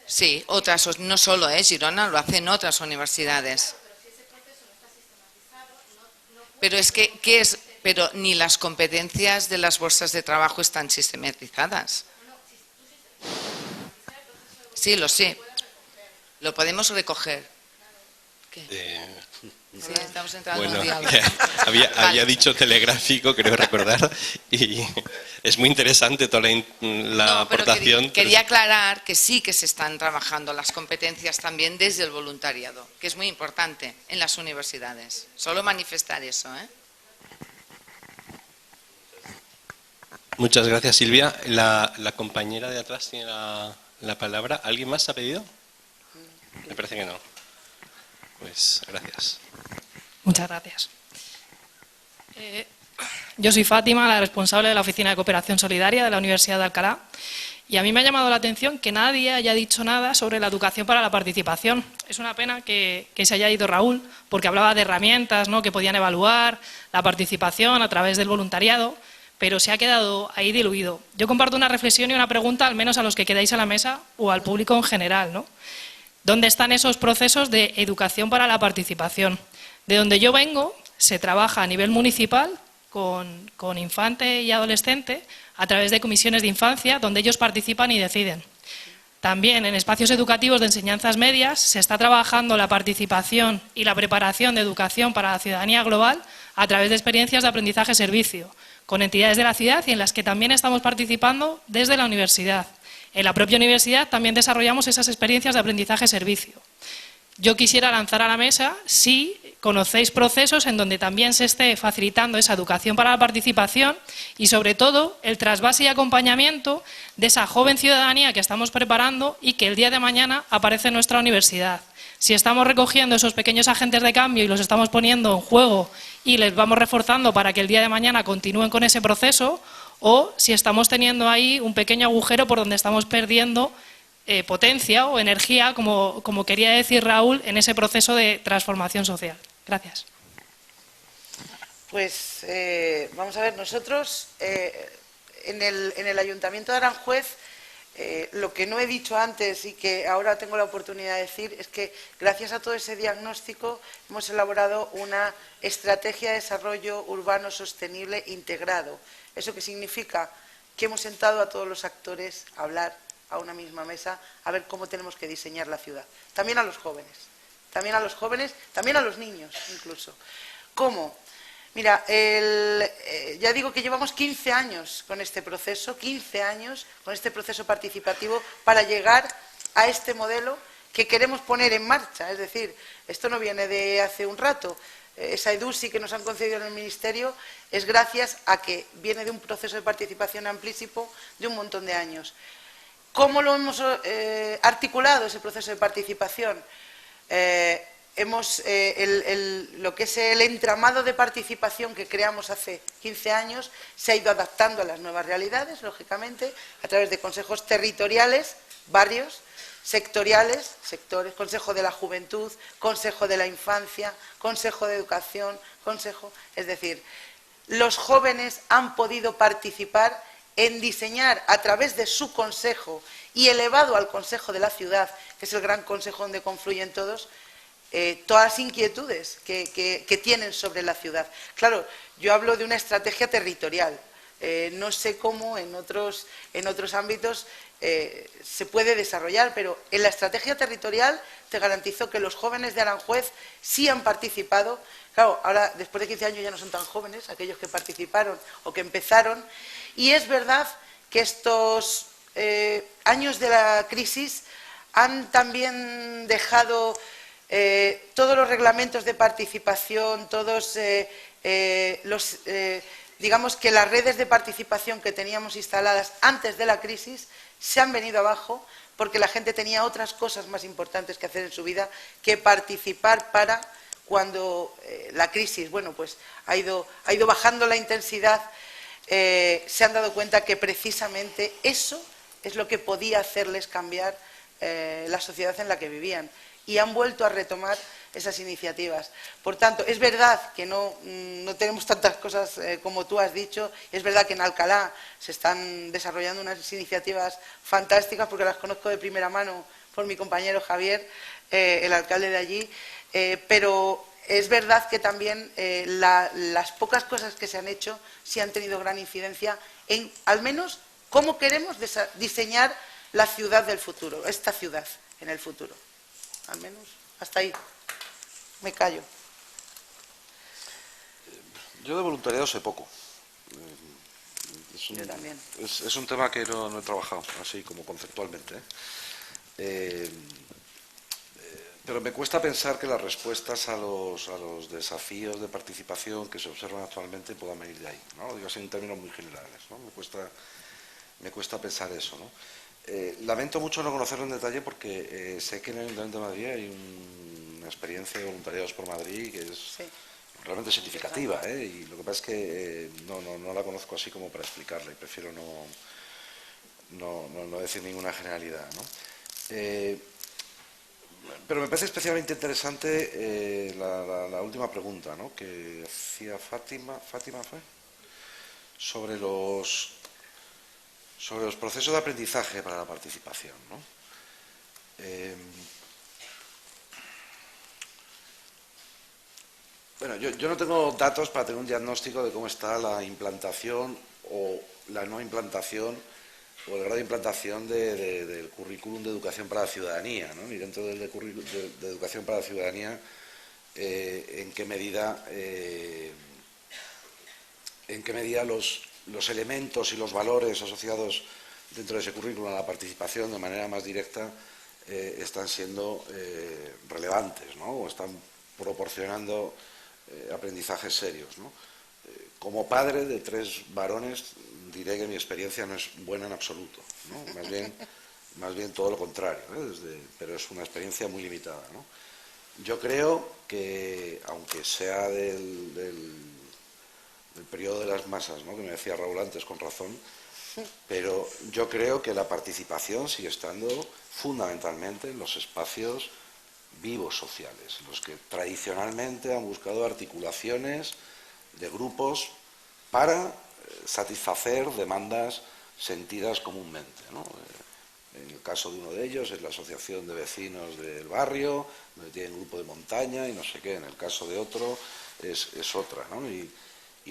Sí, otras, no solo Girona, lo hacen otras universidades. Pero es que, pero ni las competencias de las bolsas de trabajo están sistematizadas. Sí, lo sé. Lo podemos recoger. Sí, estamos entrando en un diálogo. Había dicho telegráfico, creo recordar, y es muy interesante toda la aportación. Quería aclarar que sí que se están trabajando las competencias también desde el voluntariado, que es muy importante en las universidades. Solo manifestar eso, Muchas gracias, Silvia. La compañera de atrás tiene la palabra. ¿Alguien más ha pedido? Me parece que no. Pues gracias. Muchas gracias. Yo soy Fátima, la responsable de la Oficina de Cooperación Solidaria de la Universidad de Alcalá, y a mí me ha llamado la atención que nadie haya dicho nada sobre la educación para la participación. Es una pena que se haya ido Raúl, porque hablaba de herramientas, ¿no?, que podían evaluar la participación a través del voluntariado, pero se ha quedado ahí diluido. Yo comparto una reflexión y una pregunta, al menos a los que quedáis a la mesa o al público en general, ¿no? ¿Dónde están esos procesos de educación para la participación? De donde yo vengo, se trabaja a nivel municipal con infante y adolescente a través de comisiones de infancia, donde ellos participan y deciden. También en espacios educativos de enseñanzas medias se está trabajando la participación y la preparación de educación para la ciudadanía global a través de experiencias de aprendizaje-servicio, con entidades de la ciudad y en las que también estamos participando desde la universidad. En la propia universidad también desarrollamos esas experiencias de aprendizaje-servicio. Yo quisiera lanzar a la mesa si conocéis procesos en donde también se esté facilitando esa educación para la participación y, sobre todo, el trasvase y acompañamiento de esa joven ciudadanía que estamos preparando y que el día de mañana aparece en nuestra universidad. Si estamos recogiendo esos pequeños agentes de cambio y los estamos poniendo en juego y les vamos reforzando para que el día de mañana continúen con ese proceso, o si estamos teniendo ahí un pequeño agujero por donde estamos perdiendo potencia o energía, como quería decir Raúl, en ese proceso de transformación social. Gracias. Pues vamos a ver, nosotros en el Ayuntamiento de Aranjuez, lo que no he dicho antes y que ahora tengo la oportunidad de decir es que gracias a todo ese diagnóstico hemos elaborado una estrategia de desarrollo urbano sostenible integrado. ¿Eso qué significa? Que hemos sentado a todos los actores a hablar a una misma mesa, a ver cómo tenemos que diseñar la ciudad. También a los jóvenes, también a los niños incluso. ¿Cómo? Mira, ya digo que llevamos 15 años con este proceso, 15 años con este proceso participativo para llegar a este modelo que queremos poner en marcha. Es decir, esto no viene de hace un rato. Esa EDUSI que nos han concedido en el Ministerio es gracias a que viene de un proceso de participación amplísimo de un montón de años. ¿Cómo lo hemos articulado ese proceso de participación? Lo que es el entramado de participación que creamos hace 15 años se ha ido adaptando a las nuevas realidades, lógicamente, a través de consejos territoriales, barrios, sectoriales, sectores, Consejo de la Juventud, Consejo de la Infancia, Consejo de Educación, es decir, los jóvenes han podido participar en diseñar a través de su consejo y elevado al Consejo de la Ciudad, que es el gran consejo donde confluyen todos, todas las inquietudes que tienen sobre la ciudad. Claro, yo hablo de una estrategia territorial. No sé cómo en otros ámbitos se puede desarrollar, pero en la estrategia territorial te garantizo que los jóvenes de Aranjuez sí han participado. Claro, ahora después de 15 años ya no son tan jóvenes aquellos que participaron o que empezaron, y es verdad que estos años de la crisis han también dejado todos los reglamentos de participación, todos digamos que las redes de participación que teníamos instaladas antes de la crisis se han venido abajo porque la gente tenía otras cosas más importantes que hacer en su vida que participar para cuando la crisis, bueno, pues ha ido bajando la intensidad, se han dado cuenta que precisamente eso es lo que podía hacerles cambiar la sociedad en la que vivían y han vuelto a retomar esas iniciativas. Por tanto, es verdad que no tenemos tantas cosas como tú has dicho, es verdad que en Alcalá se están desarrollando unas iniciativas fantásticas porque las conozco de primera mano por mi compañero Javier, el alcalde de allí, pero es verdad que también las pocas cosas que se han hecho sí han tenido gran incidencia en, al menos, cómo queremos diseñar la ciudad del futuro, esta ciudad en el futuro. Al menos, hasta ahí. Me callo. Yo de voluntariado sé poco. Yo también. Es un tema que no he trabajado, así como conceptualmente. Pero me cuesta pensar que las respuestas a los desafíos de participación que se observan actualmente puedan venir de ahí, ¿no? Lo digo así en términos muy generales, ¿no? Me cuesta pensar eso, ¿no? Lamento mucho no conocerlo en detalle porque sé que en el Ayuntamiento de Madrid hay una experiencia de voluntariados por Madrid que es realmente significativa, y lo que pasa es que no la conozco así como para explicarla y prefiero no decir ninguna generalidad, ¿no? Pero me parece especialmente interesante la última pregunta, ¿no?, que hacía Fátima ¿fue? Sobre los procesos de aprendizaje para la participación, ¿no? Bueno, yo no tengo datos para tener un diagnóstico de cómo está la implantación o la no implantación o el grado de implantación del currículum de educación para la ciudadanía, ¿no? Y dentro del currículum de educación para la ciudadanía, en qué medida los elementos y los valores asociados dentro de ese currículum a la participación de manera más directa están siendo relevantes, ¿no? O están proporcionando aprendizajes serios, ¿no? Como padre de 3 varones diré que mi experiencia no es buena en absoluto, ¿no? Más bien todo lo contrario, pero es una experiencia muy limitada, ¿no? Yo creo que, aunque sea del periodo de las masas, ¿no?, que me decía Raúl antes con razón, pero yo creo que la participación sigue estando fundamentalmente en los espacios vivos sociales, los que tradicionalmente han buscado articulaciones de grupos para satisfacer demandas sentidas comúnmente, ¿no? En el caso de uno de ellos es la asociación de vecinos del barrio, donde tienen un grupo de montaña y no sé qué. En el caso de otro es otra, ¿no? Y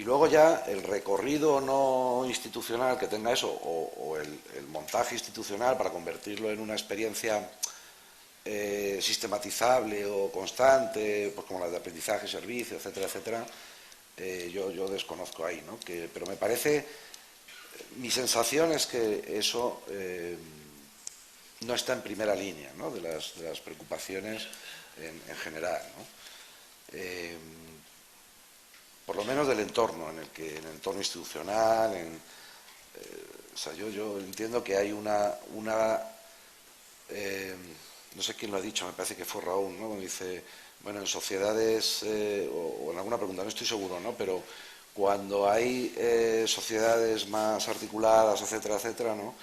luego ya el recorrido no institucional que tenga eso, o el montaje institucional para convertirlo en una experiencia sistematizable o constante, pues como la de aprendizaje, servicio, etcétera, etcétera, yo desconozco ahí, ¿no? Pero me parece, mi sensación es que eso no está en primera línea, ¿no?, de las preocupaciones en general, ¿no? Por lo menos del entorno, en el entorno institucional, o sea, yo entiendo que hay no sé quién lo ha dicho, me parece que fue Raúl, ¿no?, cuando dice, bueno, en sociedades, o en alguna pregunta, no estoy seguro, ¿no?, pero cuando hay sociedades más articuladas, etcétera, etcétera, ¿no?,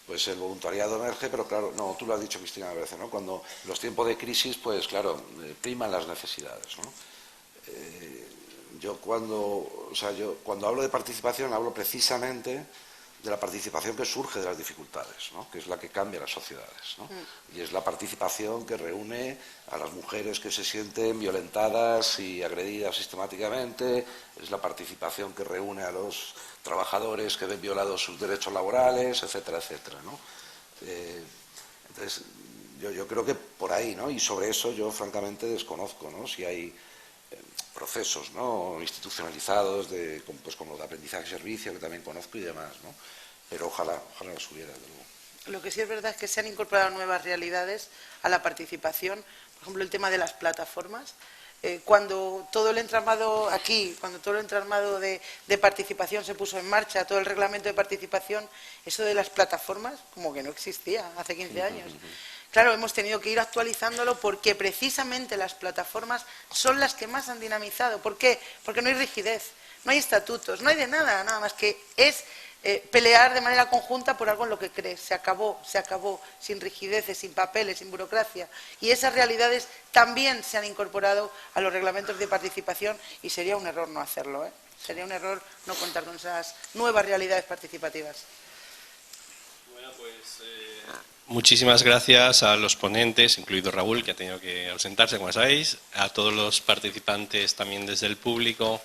pues el voluntariado emerge, pero claro, no, tú lo has dicho, Cristina, me parece, ¿no?, cuando los tiempos de crisis, pues claro, priman las necesidades, ¿no? Yo cuando hablo de participación, hablo precisamente de la participación que surge de las dificultades, ¿no?, que es la que cambia las sociedades, ¿no? Y es la participación que reúne a las mujeres que se sienten violentadas y agredidas sistemáticamente, es la participación que reúne a los trabajadores que ven violados sus derechos laborales, etcétera, etcétera, ¿no? Entonces, yo creo que por ahí, ¿no? Y sobre eso yo francamente desconozco, ¿no?, si hay procesos, ¿no?, institucionalizados pues como de aprendizaje y servicio, que también conozco y demás, ¿no? pero ojalá las hubiera, desde luego. Lo que sí es verdad es que se han incorporado nuevas realidades a la participación. Por ejemplo, el tema de las plataformas. Cuando todo el entramado aquí, cuando todo el entramado de participación se puso en marcha, todo el reglamento de participación, eso de las plataformas como que no existía hace 15 años. Claro, hemos tenido que ir actualizándolo porque precisamente las plataformas son las que más han dinamizado. ¿Por qué? Porque no hay rigidez, no hay estatutos, no hay de nada más que es pelear de manera conjunta por algo en lo que crees. Se acabó, sin rigideces, sin papeles, sin burocracia. Y esas realidades también se han incorporado a los reglamentos de participación y sería un error no hacerlo, ¿eh? Sería un error no contar con esas nuevas realidades participativas. Bueno, pues muchísimas gracias a los ponentes, incluido Raúl, que ha tenido que ausentarse, como sabéis, a todos los participantes también desde el público,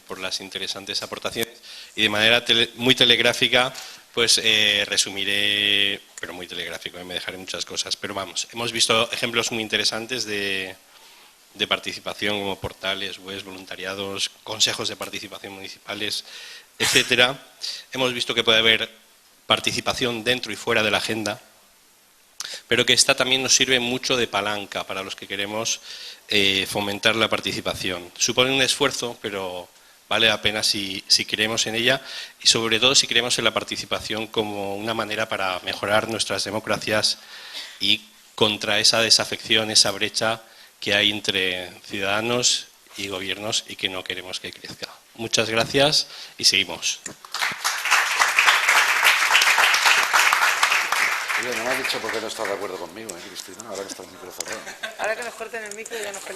por las interesantes aportaciones. Y de manera muy telegráfica, pues resumiré, pero muy telegráfico, me dejaré muchas cosas. Pero vamos, hemos visto ejemplos muy interesantes de participación, como portales, webs, voluntariados, consejos de participación municipales, etcétera. Hemos visto que puede haber participación dentro y fuera de la agenda, pero que esta también nos sirve mucho de palanca para los que queremos fomentar la participación. Supone un esfuerzo, pero vale la pena si creemos en ella y sobre todo si creemos en la participación como una manera para mejorar nuestras democracias y contra esa desafección, esa brecha que hay entre ciudadanos y gobiernos y que no queremos que crezca. Muchas gracias y seguimos. Oye, no me has dicho por qué no estás de acuerdo conmigo, Cristina, ahora que está el micro cerrado. Ahora que nos corten el micro ya nos peleamos.